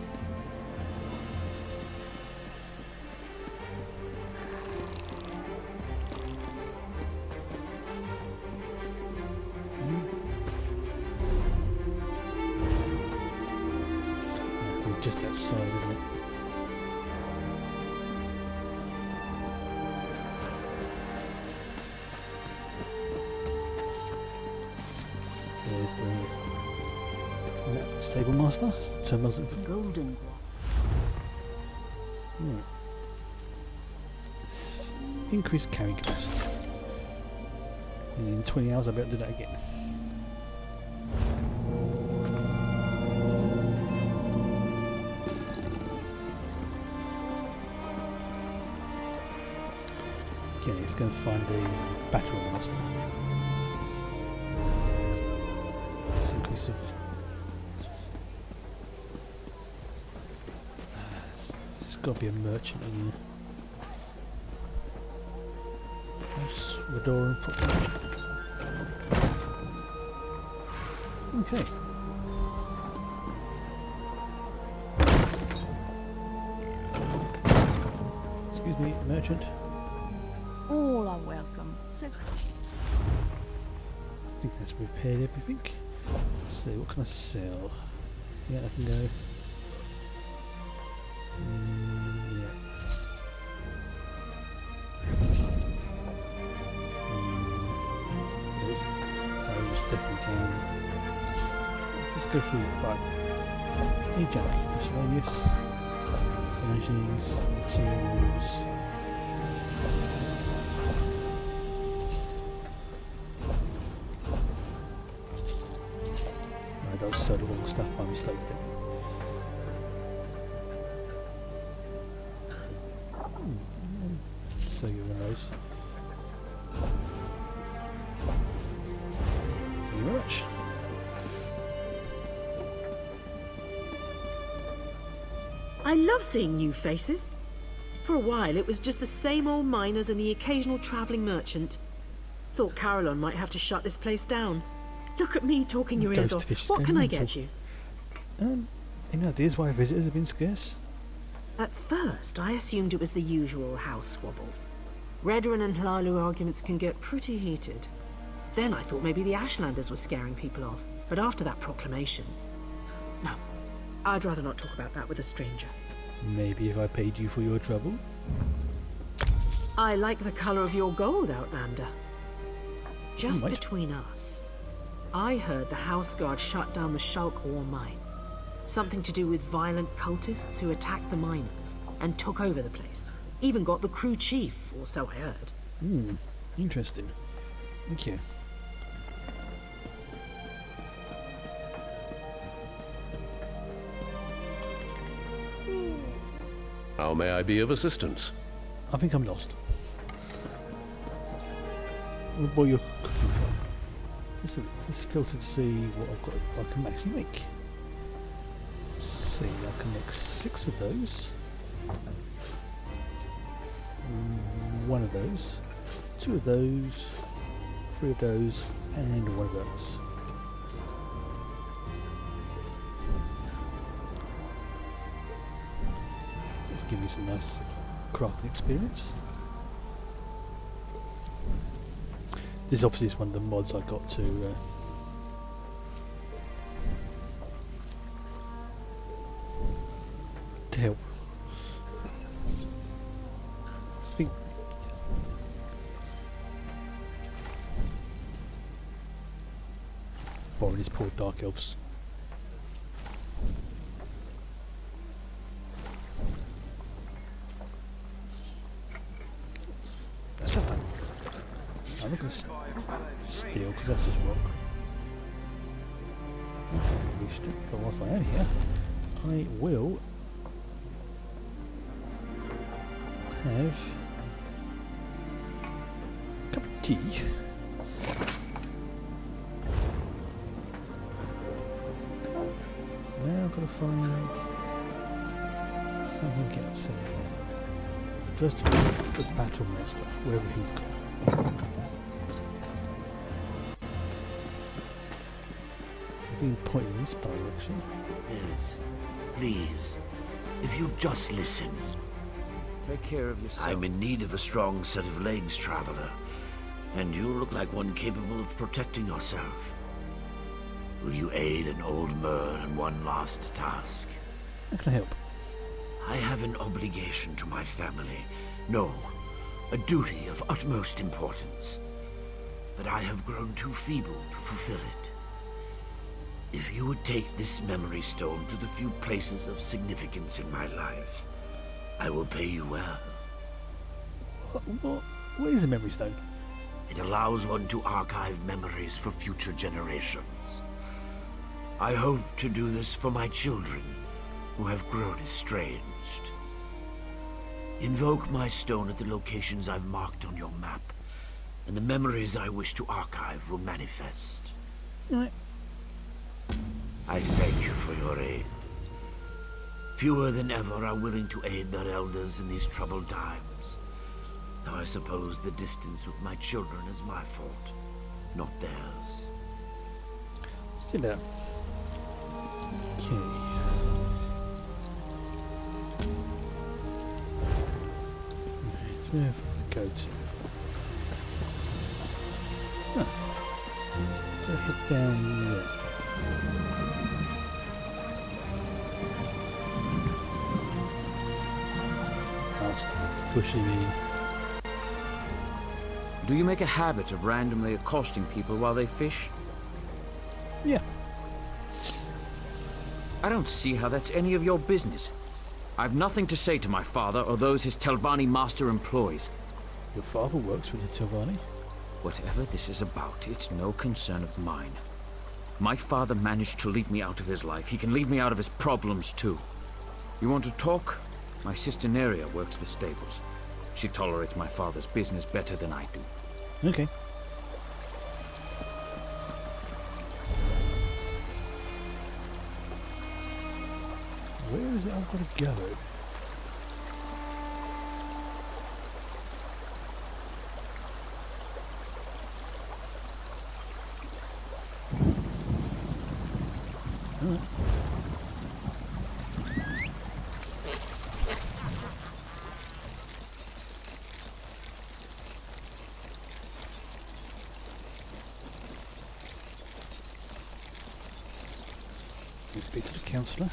Just outside, isn't it? There's the stable master. So Golden Hmm. Increased carrying capacity. In 20 hours I'll be able to do that again. Okay, he's going to find the battle master. It's increase of... There's got to be a merchant in here. House, Redorim, okay. Excuse me, merchant. All are welcome. So, I think that's repaired everything. Let's see, what can I sell? Yeah, I can go. Yeah. Those definitely can. Let's go through. Right. Hey, junk. Miscellaneous. Energies. Materials. I don't sell the wrong stuff by mistake then. I love seeing new faces. For a while, it was just the same old miners and the occasional traveling merchant. Thought Carolyn might have to shut this place down. Look at me talking your ears off. What can I get you? Any ideas why visitors have been scarce? At first, I assumed it was the usual house squabbles. Redoran and Hlaalu arguments can get pretty heated. Then I thought maybe the Ashlanders were scaring people off. But after that proclamation... No, I'd rather not talk about that with a stranger. Maybe if I paid you for your trouble? I like the colour of your gold, Outlander. Just Right. between us, I heard the House Guard shut down the Shulk ore mine. Something to do with violent cultists who attacked the miners and took over the place. Even got the crew chief, or so I heard. Interesting. Thank you. How may I be of assistance? I think I'm lost. What are you cooking for? Let's filter to see what I've got. I can actually make. Let's see, I can make 6 of those. 1 of those. 2 of those. 3 of those. And 1 of those. Let's give you some nice crafting experience. This obviously is one of the mods I got to help. I think borrowing these poor dark elves. That's not done. I'm not going to steal because that's just rock. Okay, but whilst I am here, I will have a cup of tea. Now I've got to find something else. First of all, the Battle Master, wherever he's gone. I've been pointing in this direction. Yes, please, if you just listen. Take care of yourself. I'm in need of a strong set of legs, Traveler, and you look like one capable of protecting yourself. Will you aid an old Mer in one last task? How can I help? I have an obligation to my family. No, a duty of utmost importance. But I have grown too feeble to fulfill it. If you would take this memory stone to the few places of significance in my life, I will pay you well. What is a memory stone? It allows one to archive memories for future generations. I hope to do this for my children, who have grown estranged. Invoke my stone at the locations I've marked on your map, and the memories I wish to archive will manifest. Right. I thank you for your aid. Fewer than ever are willing to aid their elders in these troubled times. Now I suppose the distance with my children is my fault, not theirs. Sit down. Okay. Where have I go to? Huh. So head down there. Past pushing me. Do you make a habit of randomly accosting people while they fish? Yeah. I don't see how that's any of your business. I've nothing to say to my father or those his Telvanni master employs. Your father works with the Telvanni? Whatever this is about, it's no concern of mine. My father managed to leave me out of his life. He can leave me out of his problems too. You want to talk? My sister Neria works the stables. She tolerates my father's business better than I do. Okay. where is it I've got to go? Let's speak to the councillor.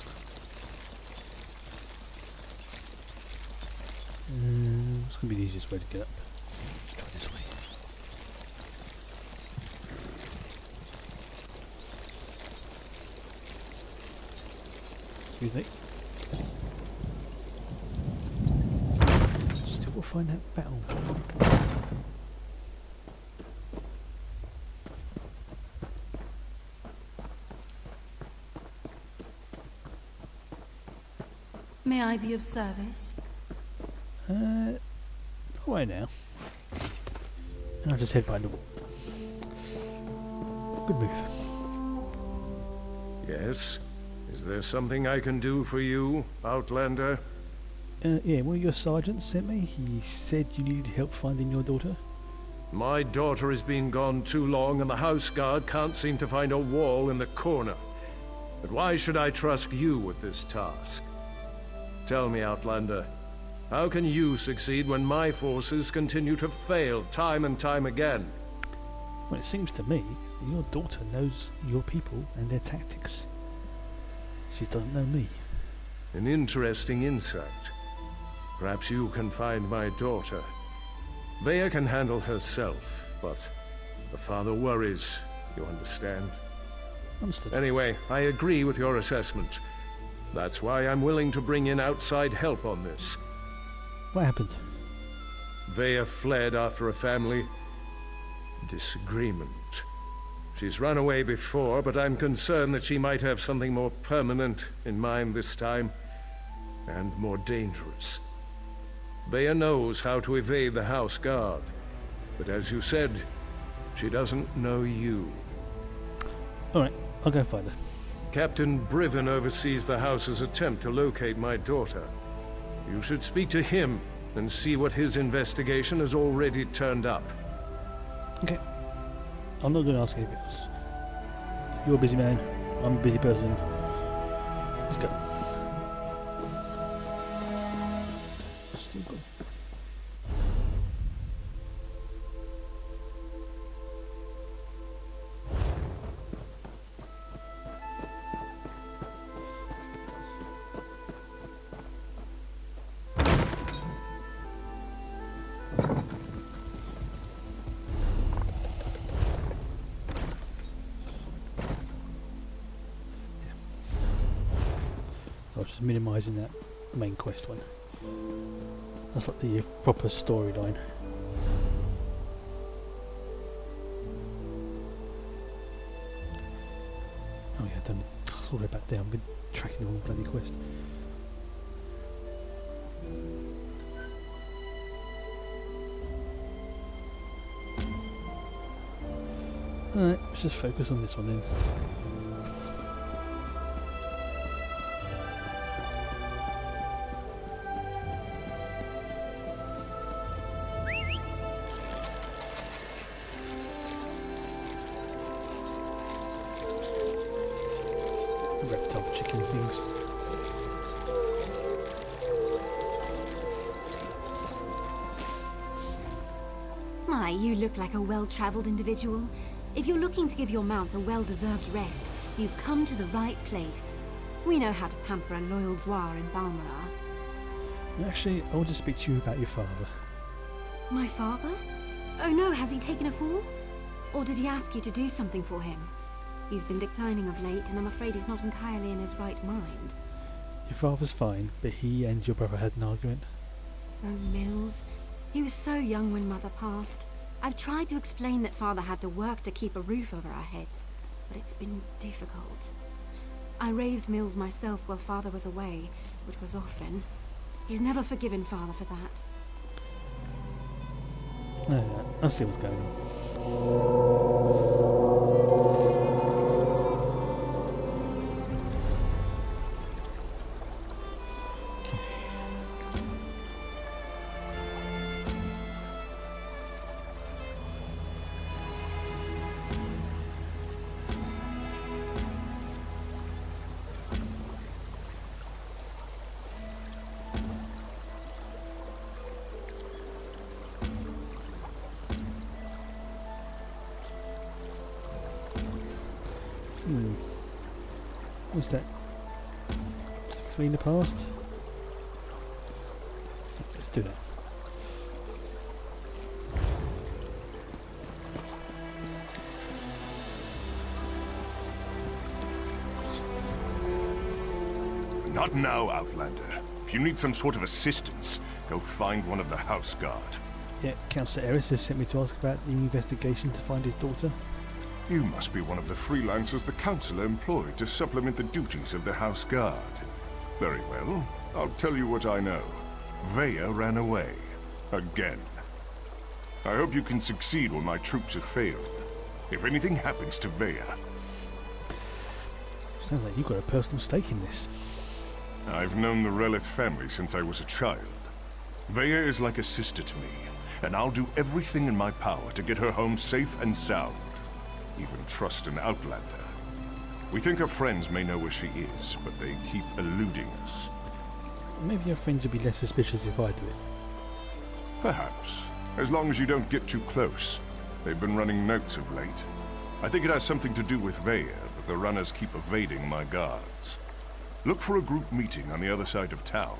It's going to be the easiest way to get up. Let's try this way. Excuse me. Still will find that battle. May I be of service? Not right now. I'll just head by the wall. Good move. Yes? Is there something I can do for you, Outlander? Yeah, one of your sergeants sent me. He said you needed help finding your daughter. My daughter has been gone too long and the house guard can't seem to find a wall in the corner. But why should I trust you with this task? Tell me, Outlander, how can you succeed when my forces continue to fail time and time again? Well, it seems to me your daughter knows your people and their tactics. She doesn't know me. An interesting insight. Perhaps you can find my daughter. Vea can handle herself, but the father worries, you understand? Understood. Anyway, I agree with your assessment. That's why I'm willing to bring in outside help on this. What happened? Vea fled after a family disagreement. She's run away before, but I'm concerned that she might have something more permanent in mind this time, and more dangerous. Vea knows how to evade the house guard, but as you said, she doesn't know you. Alright, I'll go find her. Captain Briven oversees the house's attempt to locate my daughter. You should speak to him and see what his investigation has already turned up. Okay. I'm not going to ask anything else. You're a busy man. I'm a busy person. Let's go. Still got... I was just minimising that main quest one. That's like the proper storyline. Oh yeah, done. It's all the way back there. I've been tracking the wrong bloody quest. Alright, let's just focus on this one then. Reptile chicken things. My, you look like a well-traveled individual. If you're looking to give your mount a well-deserved rest, you've come to the right place. We know how to pamper a loyal Guar in Balmoral. Actually, I want to speak to you about your father. My father? Oh no, has he taken a fall? Or did he ask you to do something for him? He's been declining of late, and I'm afraid he's not entirely in his right mind. Your father's fine, but he and your brother had an argument. Oh, Mills. He was so young when Mother passed. I've tried to explain that Father had to work to keep a roof over our heads, but it's been difficult. I raised Mills myself while Father was away, which was often. He's never forgiven Father for that. I see what's going on. What's that? 3 in the past? Let's do that. Not now, Outlander. If you need some sort of assistance, go find one of the House Guard. Yeah, Councillor Eris has sent me to ask about the investigation to find his daughter. You must be one of the freelancers the Councillor employed to supplement the duties of the House Guard. Very well. I'll tell you what I know. Vaya ran away. Again. I hope you can succeed when my troops have failed. If anything happens to Vaya... Sounds like you've got a personal stake in this. I've known the Relith family since I was a child. Vaya is like a sister to me, and I'll do everything in my power to get her home safe and sound. Even trust an Outlander. We think our friends may know where she is, but they keep eluding us. Maybe your friends would be less suspicious if I do it. Perhaps. As long as you don't get too close. They've been running notes of late. I think it has something to do with Vaya, but the runners keep evading my guards. Look for a group meeting on the other side of town,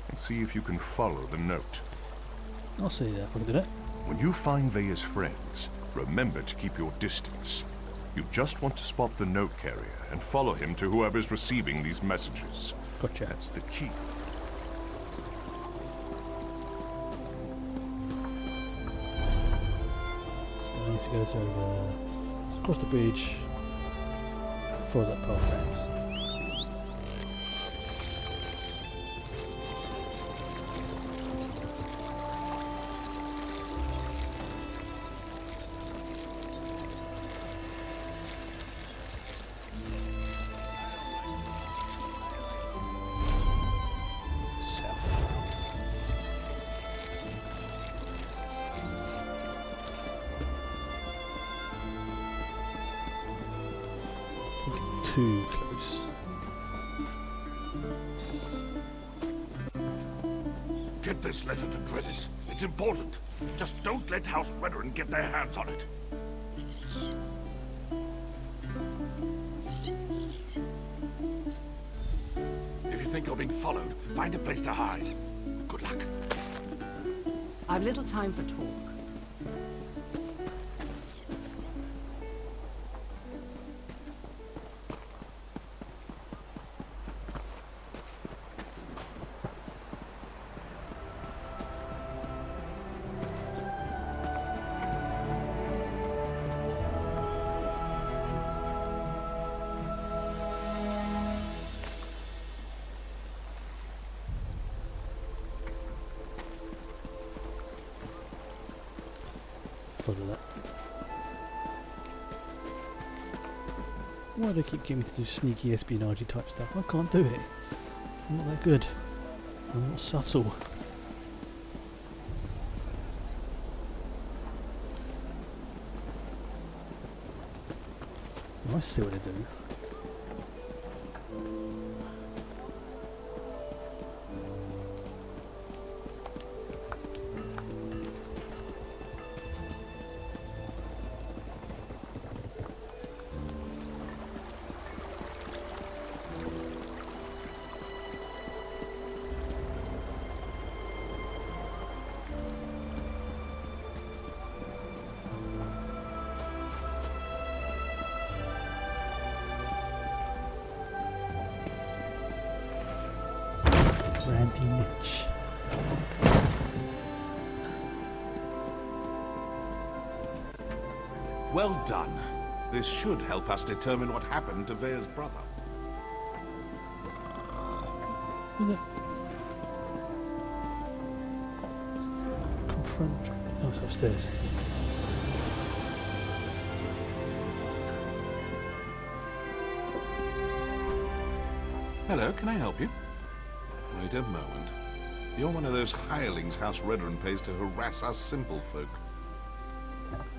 and see if you can follow the note. I'll see that if I can do that. When you find Vaya's friends, remember to keep your distance. You just want to spot the note carrier and follow him to whoever's receiving these messages. Gotcha. That's the key. So I need to go to across the bridge, follow that path out. Too close. Get this letter to Drevis. It's important. Just don't let House Redoran get their hands on it. If you think you're being followed, find a place to hide. Good luck. I've little time for talk. Follow that. Why do they keep getting me to do sneaky espionage type stuff? I can't do it. I'm not that good. I'm not subtle. I see what they're doing. Randy Nitch. Well done. This should help us determine what happened to Vaya's brother. Confront. Oh, it's upstairs. Hello, can I help you? Wait a moment. You're one of those hirelings House Redoran pays to harass us simple folk.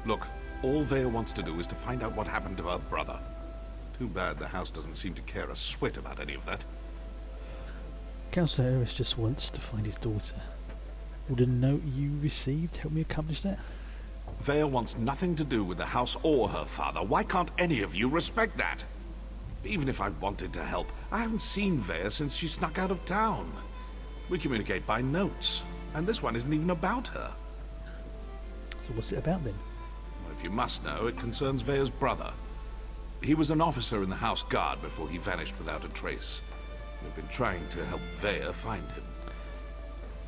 Look, all Vaya wants to do is to find out what happened to her brother. Too bad the house doesn't seem to care a swit about any of that. Councillor Eris just wants to find his daughter. Would a note you received help me accomplish that? Vaya wants nothing to do with the house or her father. Why can't any of you respect that? Even if I wanted to help, I haven't seen Vea since she snuck out of town. We communicate by notes, and this one isn't even about her. So what's it about then? Well, if you must know, it concerns Vea's brother. He was an officer in the House Guard before he vanished without a trace. We've been trying to help Vea find him.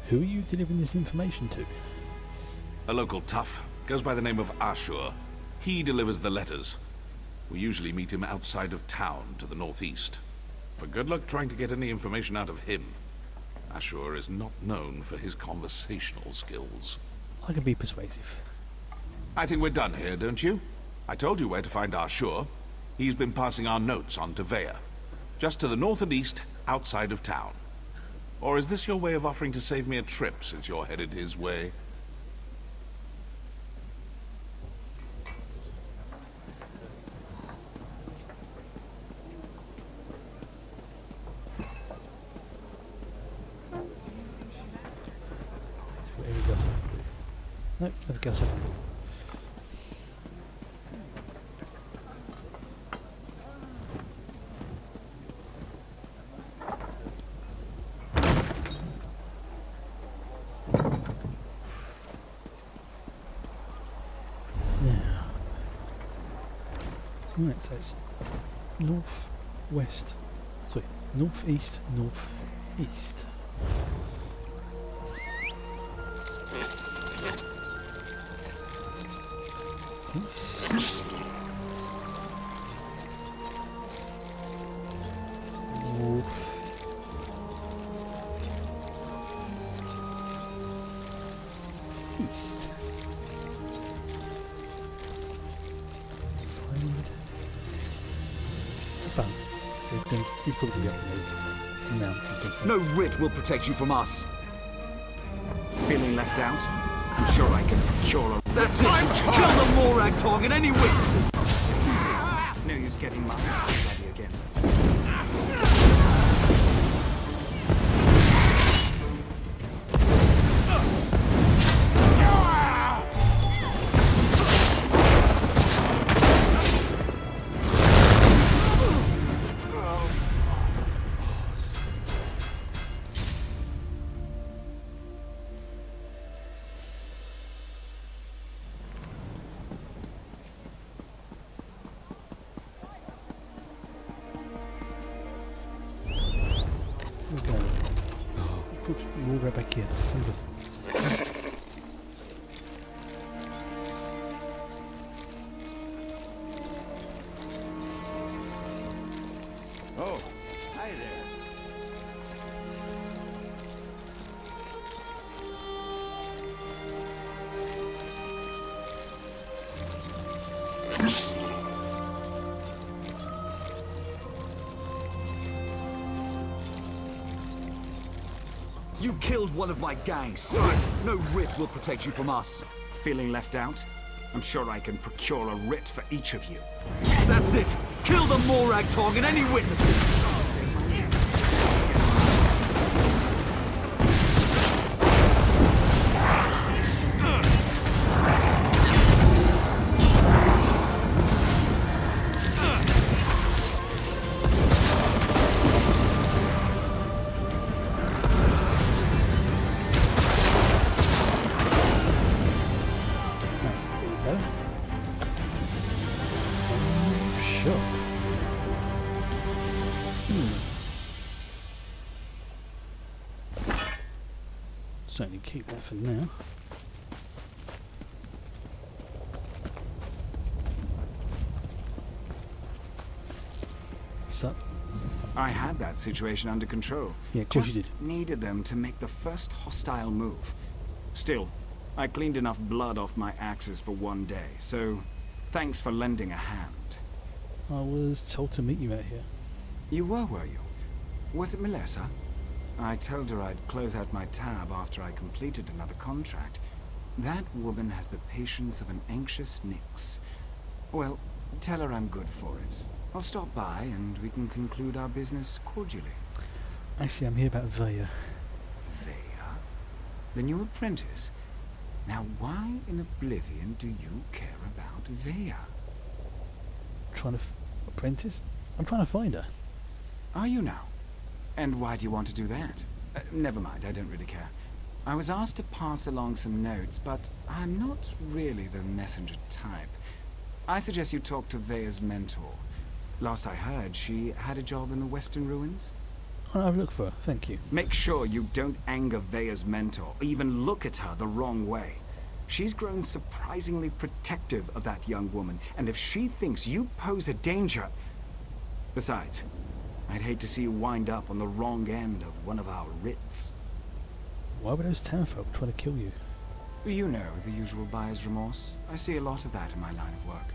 Who are you delivering this information to? A local tough. Goes by the name of Ashur. He delivers the letters. We usually meet him outside of town to the northeast. But good luck trying to get any information out of him. Ashur is not known for his conversational skills. I can be persuasive. I think we're done here, don't you? I told you where to find Ashur. He's been passing our notes on to Vea. Just to the north and east, outside of town. Or is this your way of offering to save me a trip, since you're headed his way? Nope, everything else I can do. Right, so it's north, west, sorry, north, east, north, east. East. North. East. Bam. So he's probably up the mountain. No writ will protect you from us. Feeling left out? I'm sure I can procure a... That's it! Kill the Morag Tong and any witnesses! No use getting my hands ready again. Move right back here. Oh, hi there. You killed one of my gangs. No writ will protect you from us. Feeling left out? I'm sure I can procure a writ for each of you. That's it! Kill the Morag Tong and any witnesses! Certainly keep that for now. So, I had that situation under control. Yeah, of course Just you did. needed them to make the first hostile move. Still, I cleaned enough blood off my axes for one day, so thanks for lending a hand. I was told to meet you out here. You were you? Was it Melissa? I told her I'd close out my tab after I completed another contract. That woman has the patience of an anxious Nyx. Well, tell her I'm good for it. I'll stop by and we can conclude our business cordially. Actually, I'm here about Vea. Vea? The new apprentice? Now why in oblivion do you care about Vea? Trying to apprentice? I'm trying to find her. Are you now? And why do you want to do that? Never mind, I don't really care. I was asked to pass along some notes, but I'm not really the messenger type. I suggest you talk to Vea's mentor. Last I heard, she had a job in the Western Ruins. I'll have a look for her, thank you. Make sure you don't anger Vea's mentor, or even look at her the wrong way. She's grown surprisingly protective of that young woman, and if she thinks you pose a danger... Besides, I'd hate to see you wind up on the wrong end of one of our writs. Why would those townfolk try to kill you? You know, the usual buyer's remorse. I see a lot of that in my line of work.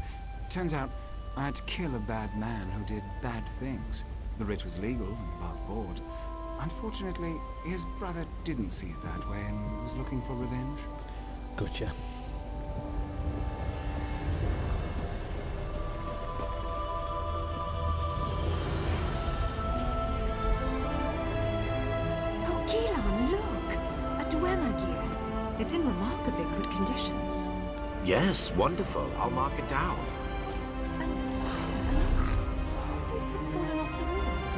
Turns out, I had to kill a bad man who did bad things. The writ was legal and above board. Unfortunately, his brother didn't see it that way and was looking for revenge. Gotcha. Oh, Keelan, look! A Dwemer gear. It's in remarkably good condition. Yes, wonderful. I'll mark it down. These have fallen off the walls.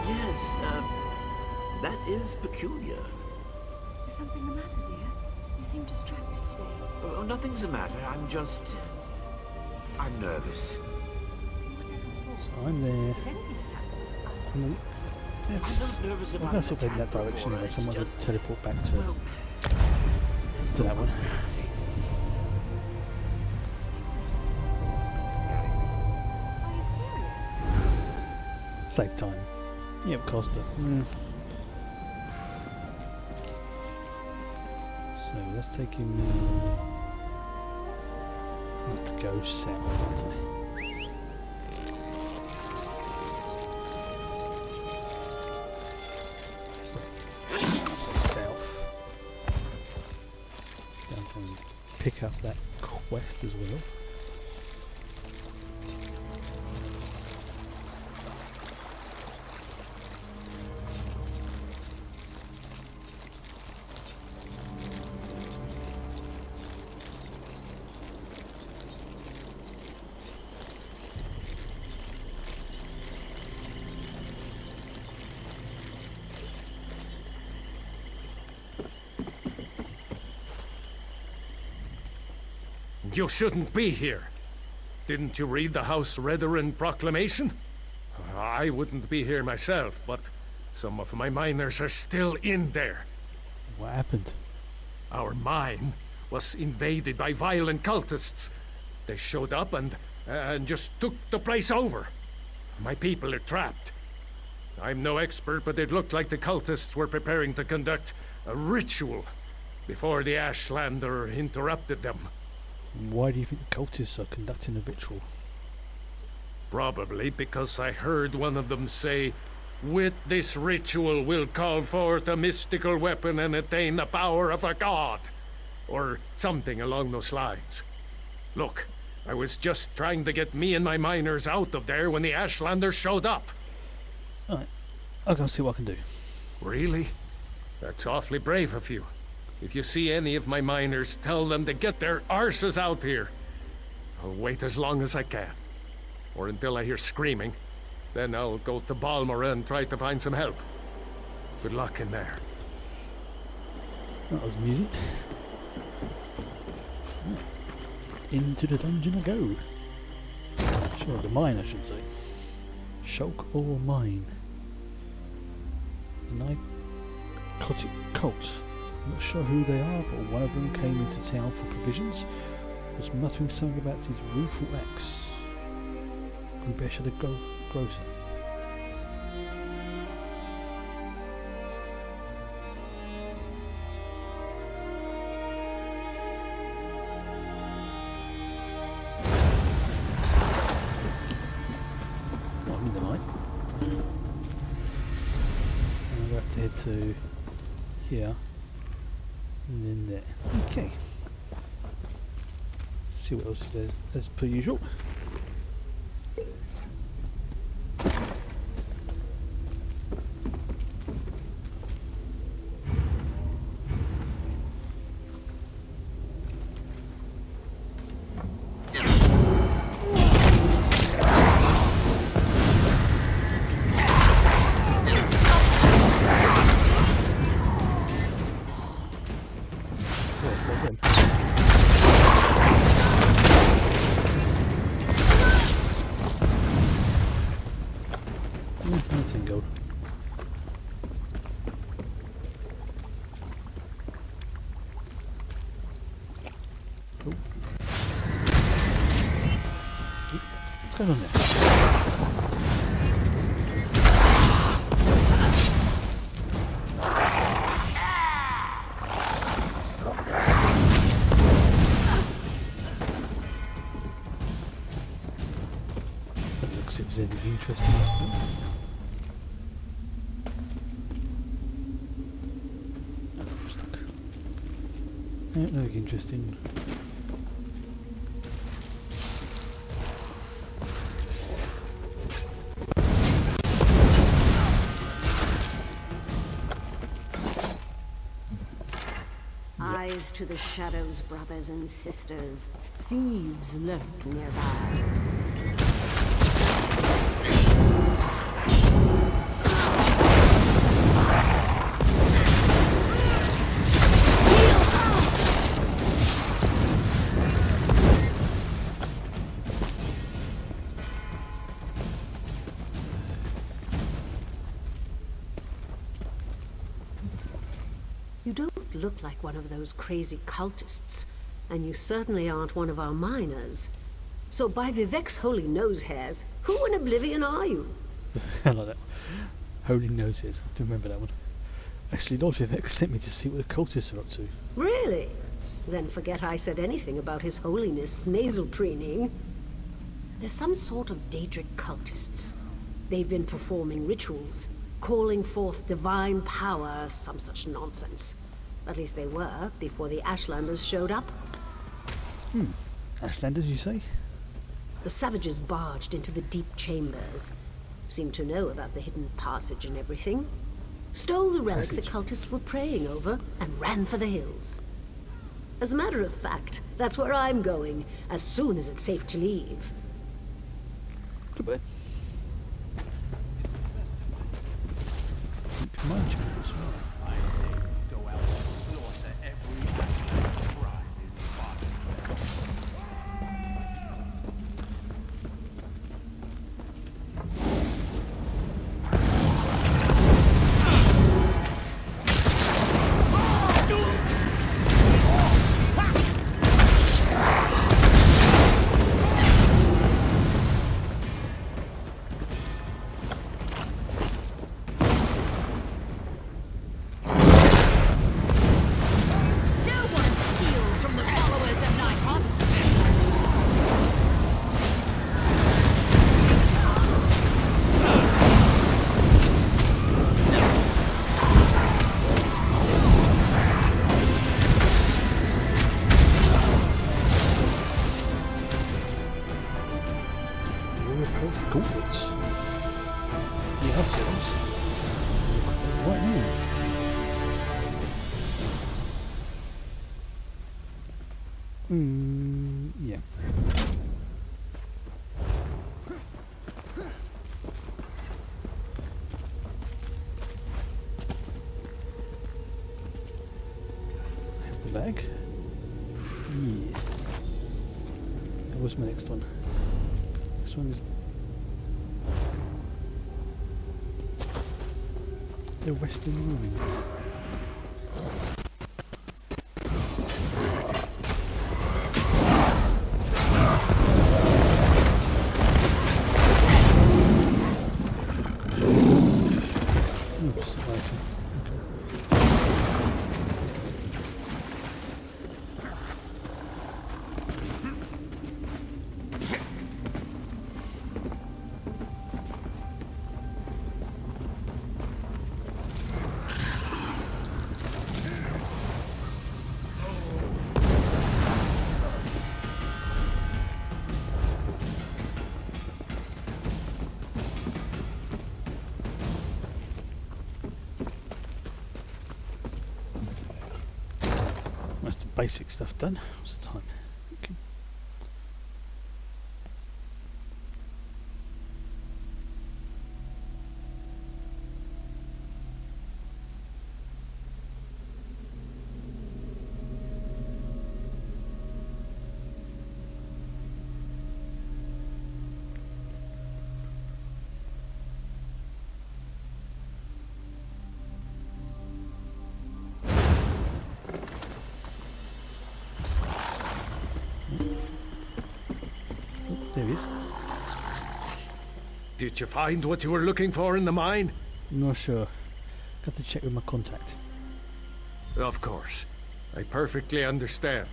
Yes, that is peculiar. Is something the matter, dear? You seem distracted today. Oh, nothing's the matter. I'm nervous. So I'm there. I'm nervous about That's all in that direction anyway, so I might just teleport back to that one. Save time. Yeah, of course, but... So, let's take him... I have to go south, don't I? South. And pick up that quest as well. You shouldn't be here. Didn't you read the House Redoran proclamation? I wouldn't be here myself, but some of my miners are still in there. What happened? Our mine was invaded by violent cultists. They showed up and just took the place over. My people are trapped. I'm no expert, but it looked like the cultists were preparing to conduct a ritual before the Ashlander interrupted them. Why do you think the cultists are conducting a ritual? Probably because I heard one of them say, "With this ritual we'll call forth a mystical weapon and attain the power of a god." Or something along those lines. Look, I was just trying to get me and my miners out of there when the Ashlanders showed up. Alright, I'll go see what I can do. Really? That's awfully brave of you. If you see any of my miners, tell them to get their arses out here. I'll wait as long as I can. Or until I hear screaming. Then I'll go to Balmora and try to find some help. Good luck in there. That was music. Into the dungeon I go. Sure, the mine I should say. Shulk or mine. Narcotic cult. I'm not sure who they are, but one of them came into town for provisions. Was muttering something about his rueful ex. We better go grocer. Oh, I'm in the night. And I'll have to head to here. And then there. Okay. See what else is there as per usual. going on there? Looks if there's anything interesting. Oh, I'm stuck. No, nothing interesting. Eyes to the shadows, brothers and sisters. Thieves lurk nearby. You don't look like one of those crazy cultists, and you certainly aren't one of our miners. So by Vivek's holy nose hairs, who in oblivion are you? I like that. Holy nose hairs. I do remember that one. Actually, Lord Vivek sent me to see what the cultists are up to. Really? Then forget I said anything about his holiness' nasal preening. They're some sort of Daedric cultists. They've been performing rituals, calling forth divine power, some such nonsense. At least they were, before the Ashlanders showed up. Ashlanders, you say? The savages barged into the deep chambers. Seemed to know about the hidden passage and everything. Stole the relic the cultists were praying over, and ran for the hills. As a matter of fact, that's where I'm going, as soon as it's safe to leave. Goodbye. Command chambers, right. Go out and slaughter every Ashland tribe in Gauntlets. The outros. Right now. Yeah. Have the bag. Yes. What's my next one? Next one is the Western Ruins. Oops, okay. That's the basic stuff done. What's the time? Okay. There he is. Did you find what you were looking for in the mine? Not sure. Got to check with my contact. Of course. I perfectly understand.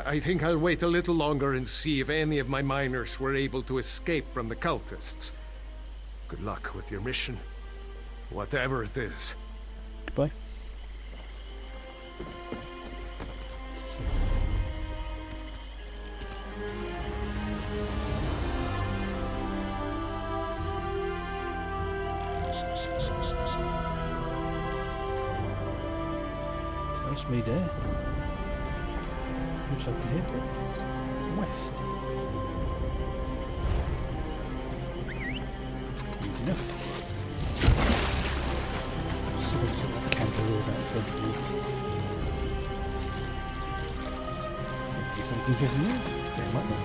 I think I'll wait a little longer and see if any of my miners were able to escape from the cultists. Good luck with your mission. Whatever it is. Goodbye. That's me there. Looks like to hit west. Easy enough. Someone set that kangaroo out in front of me. Is something interesting there? Yeah, might not.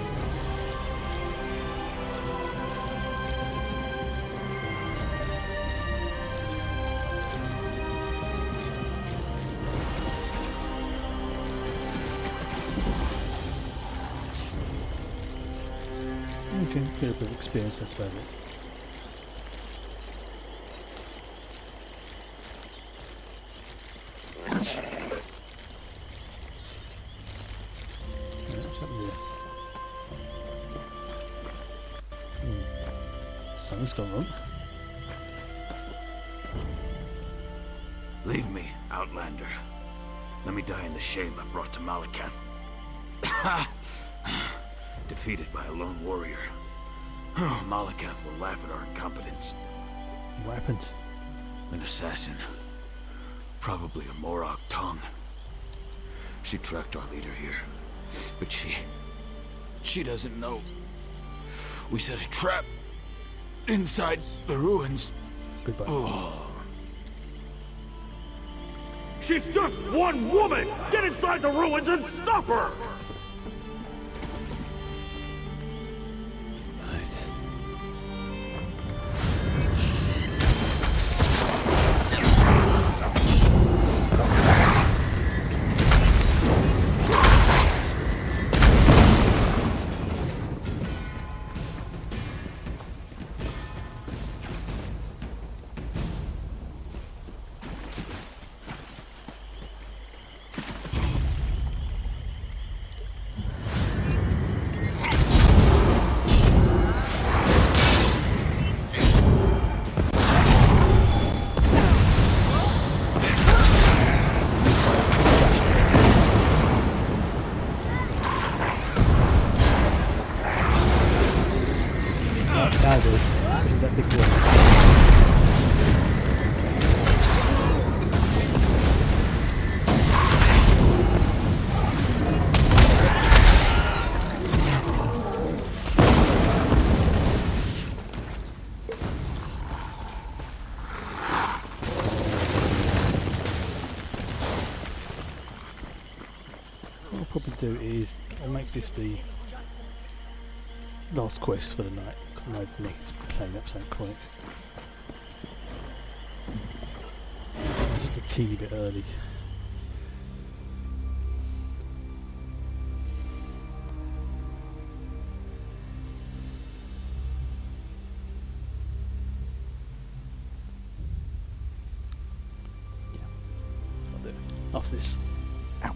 Okay, get a bit of experience, that's about it. What's up there? Something's gone wrong. Leave me, Outlander. Let me die in the shame I brought to Malakath. Defeated by a lone warrior. Malakath will laugh at our incompetence. What happened? An assassin. Probably a Morag tongue. She tracked our leader here. But she doesn't know. We set a trap inside the ruins. Goodbye. Oh. She's just one woman! Get inside the ruins and stop her! What I'll probably do is I'll make this the last quest for the night. I need to playing up something chronic. Just a teeny bit early. Yeah, I'll do it after this. Ow.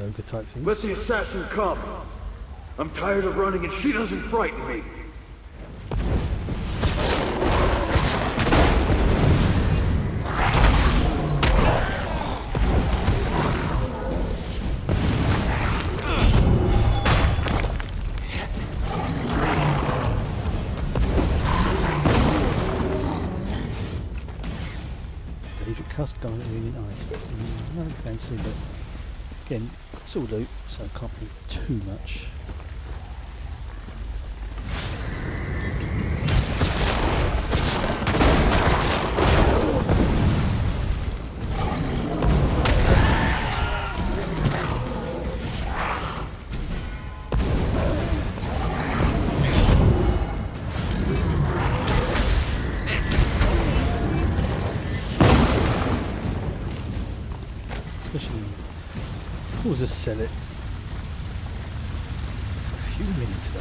Ogre type things. Let the assassin come. I'm tired of running and she doesn't frighten me. don't really like. Nothing fancy, but again, it's all loot, so I can't be too much. We'll just sell it. A few minutes ago.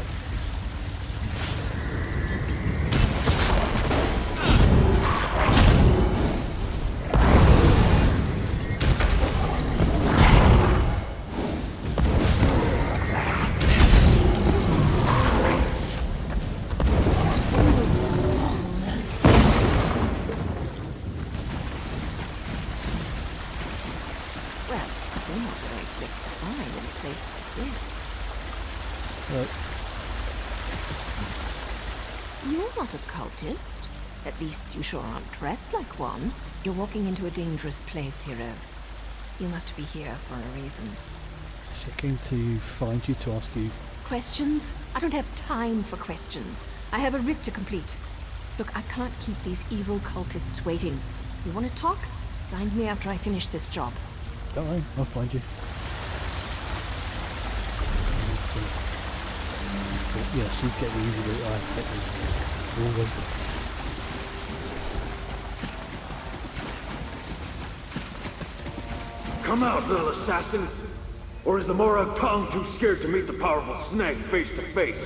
You're not a cultist. At least you sure aren't dressed like one. You're walking into a dangerous place, hero. You must be here for a reason. Checking to find you to ask you questions? I don't have time for questions. I have a writ to complete. Look, I can't keep these evil cultists waiting. You want to talk? Find me after I finish this job. Don't worry, I'll find you. Yeah, she'd get the easy route, I get the always Come out, little assassins! Or is the Morag Tong too scared to meet the powerful snake face to face?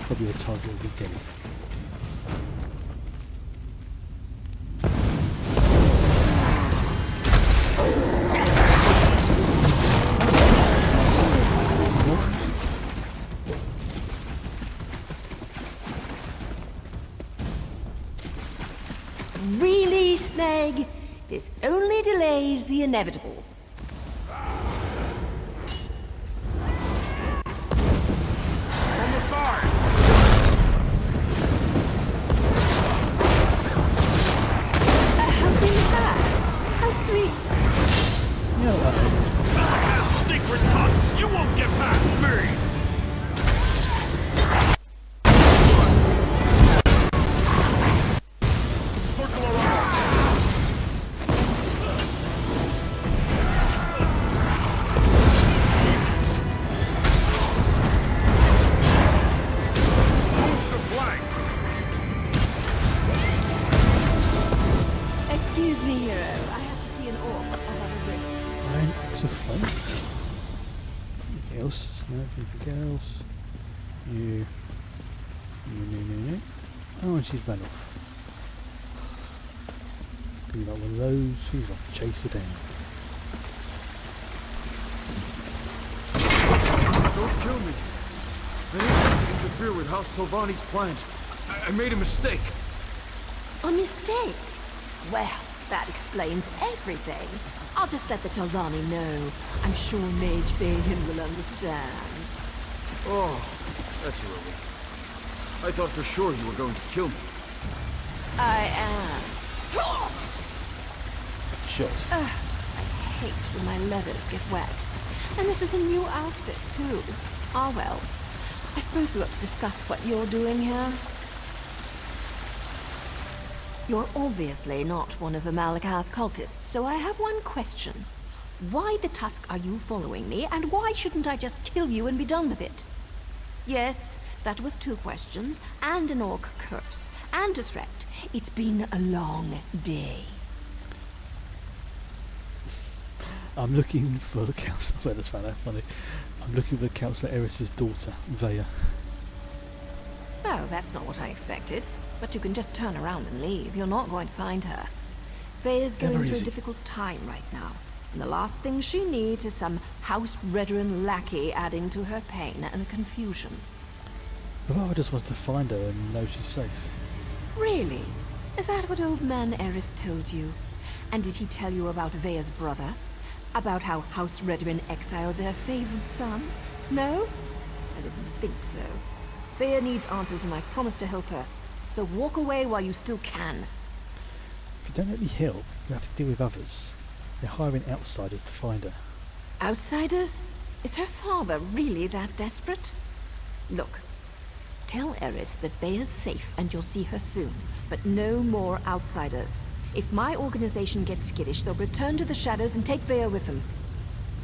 Probably a target of the game. Really, Snag? This only delays the inevitable. Secret tusks! You won't get past me! Circle around! Move to flank! Excuse me, hero. I have to see an orc about a writ. It's a flank. Anything else? No, anything else? You. Oh, and she's run off. Could be like one of those. She's like to chase her down. Don't kill me. I didn't mean to interfere with House Tolvani's plans. I made a mistake. A mistake? Well, that explains everything. I'll just let the Telvanni know. I'm sure Mage Vaden will understand. Oh, that's early. I thought for sure you were going to kill me. I am. Shit. I hate when my leathers get wet. And this is a new outfit, too. Ah, well. I suppose we ought to discuss what you're doing here. You're obviously not one of the Malakath cultists, so I have one question. Why the tusk are you following me, and why shouldn't I just kill you and be done with it? Yes, that was 2 questions, and an orc curse, and a threat. It's been a long day. I'm looking for the councillor. Sorry, that's found that funny. I'm looking for Councillor Eris's daughter, Vaya. Oh, that's not what I expected. But you can just turn around and leave. You're not going to find her. Vaya's going through a difficult time right now. And the last thing she needs is some House Redrin lackey adding to her pain and confusion. Vaya just wants to find her and know she's safe. Really? Is that what old man Eris told you? And did he tell you about Vaya's brother? About how House Redrin exiled their favorite son? No? I didn't think so. Vaya needs answers and I promise to help her. So walk away while you still can. If you don't let me help, you have to deal with others. They're hiring outsiders to find her. Outsiders? Is her father really that desperate? Look, tell Eris that Vaya's safe and you'll see her soon. But no more outsiders. If my organization gets skittish, they'll return to the shadows and take Vaya with them.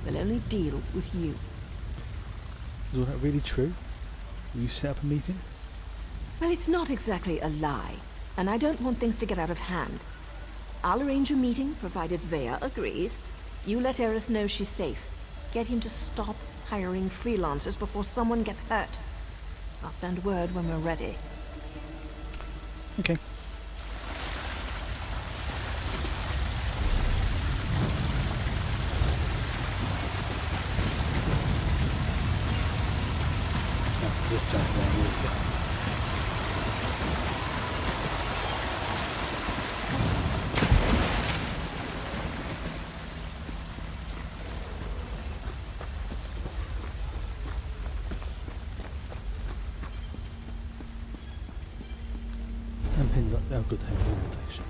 They'll only deal with you. Is all that really true? Will you set up a meeting? Well, it's not exactly a lie, and I don't want things to get out of hand. I'll arrange a meeting, provided Vaya agrees. You let Eris know she's safe. Get him to stop hiring freelancers before someone gets hurt. I'll send word when we're ready. Okay. Just jump around with it. And pins up. Oh, good to have more protection.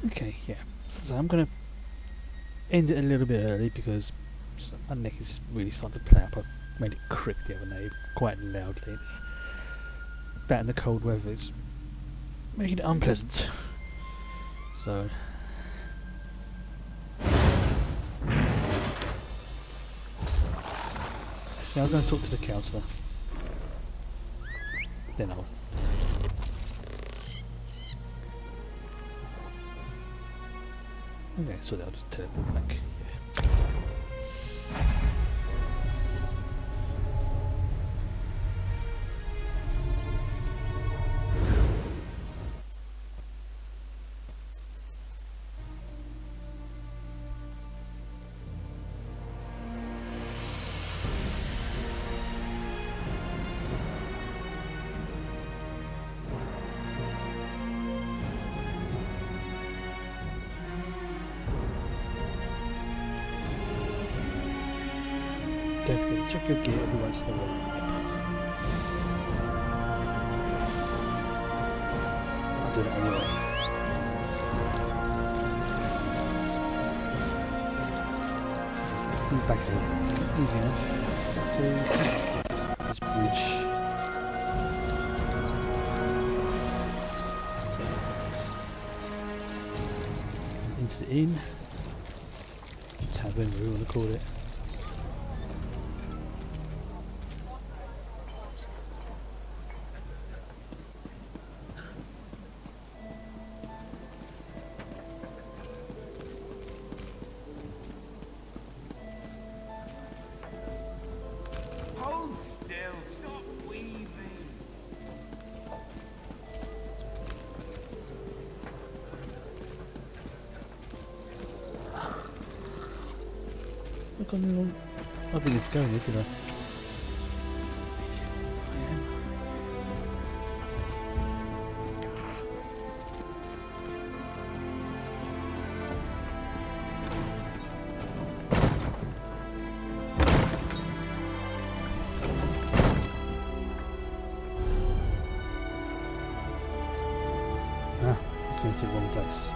Okay, yeah. So I'm gonna end it a little bit early because my neck is really starting to play up. I made it crick the other day quite loudly. It's that in the cold weather, it's making it unpleasant. So now I'm going to talk to the councillor. Then I'll. Okay, so they'll just teleport back. Yeah. Definitely check your gear every once in a while. I'll do that anyway. He's back here. Easy enough. So this bridge. Into the inn. Tavern, whatever you want to call it. Look on the I think it's going here, did I? Going to the wrong place.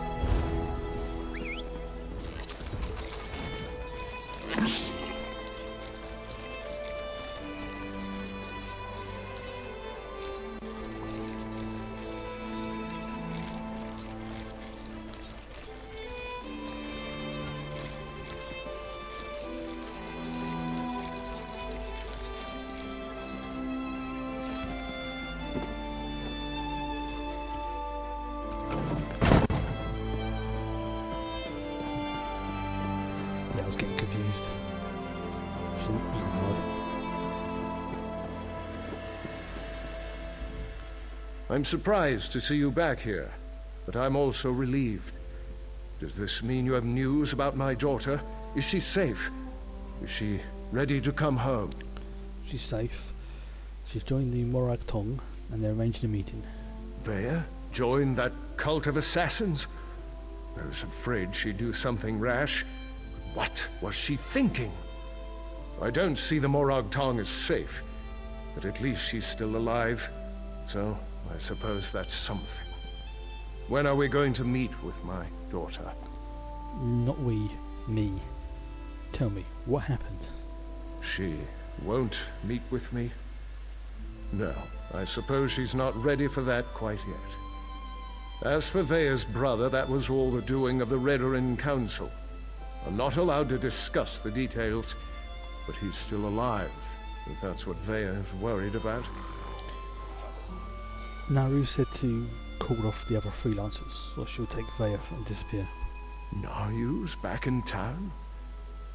I'm surprised to see you back here, but I'm also relieved. Does this mean you have news about my daughter? Is she safe? Is she ready to come home? She's safe. She's joined the Morag Tong, and they're arranging a meeting. Vea? Joined that cult of assassins? I was afraid she'd do something rash. What was she thinking? I don't see the Morag Tong as safe, but at least she's still alive, so I suppose that's something. When are we going to meet with my daughter? Not we, me. Tell me, what happened? She won't meet with me? No, I suppose she's not ready for that quite yet. As for Vea's brother, that was all the doing of the Redoran Council. I'm not allowed to discuss the details, but he's still alive, if that's what Vea is worried about. Naru said to call off the other freelancers, or she'll take Vea and disappear. Naru's back in town?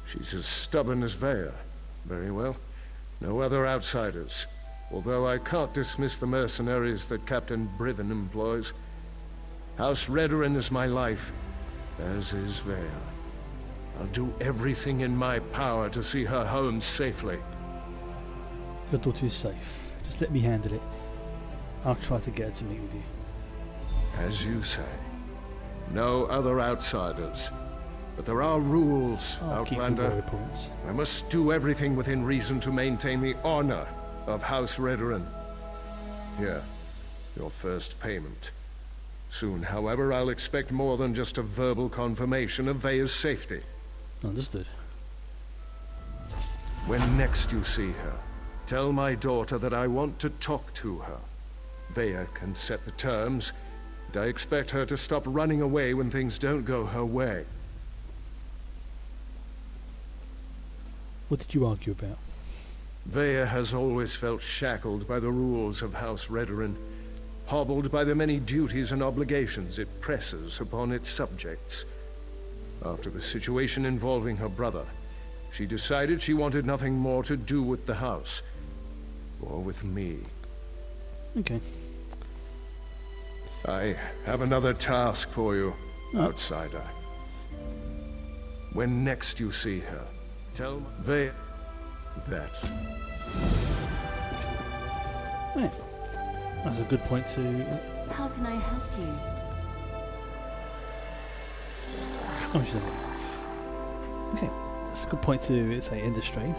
She's as stubborn as Vea. Very well. No other outsiders. Although I can't dismiss the mercenaries that Captain Brivin employs. House Redoran is my life, as is Vea. I'll do everything in my power to see her home safely. Your daughter is safe. Just let me handle it. I'll try to get her to meet with you. As you say. No other outsiders. But there are rules, Outlander. I must do everything within reason to maintain the honor of House Redoran. Here, your first payment. Soon, however, I'll expect more than just a verbal confirmation of Vea's safety. Understood. When next you see her, tell my daughter that I want to talk to her. Vea can set the terms, but I expect her to stop running away when things don't go her way. What did you argue about? Vea has always felt shackled by the rules of House Redoran, hobbled by the many duties and obligations it presses upon its subjects. After the situation involving her brother, she decided she wanted nothing more to do with the house, or with me. Okay. I have another task for you, outsider. When next you see her, tell Vea that. Right. That's a good point to... How can I help you? Oh, okay, that's a good point to say end the stream.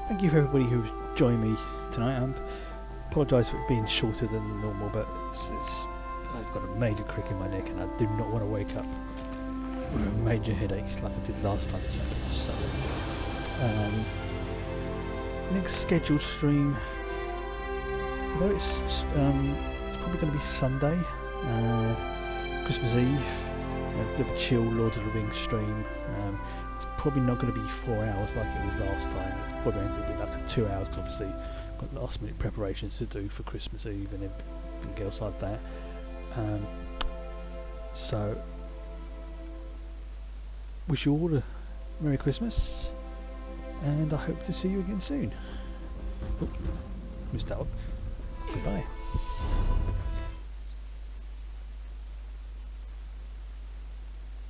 Thank you for everybody who's joined me tonight. Apologise for it being shorter than normal, but I've got a major crick in my neck and I do not want to wake up with a major headache like I did last time. So, next scheduled stream, although it's probably going to be Sunday, Christmas Eve. A bit of a chill Lord of the Rings stream. It's probably not going to be 4 hours like it was last time. It's probably going to be up to 2 hours. Obviously, got last minute preparations to do for Christmas Eve and everything else like that. So, wish you all a Merry Christmas, and I hope to see you again soon. Oh, missed that one. Goodbye.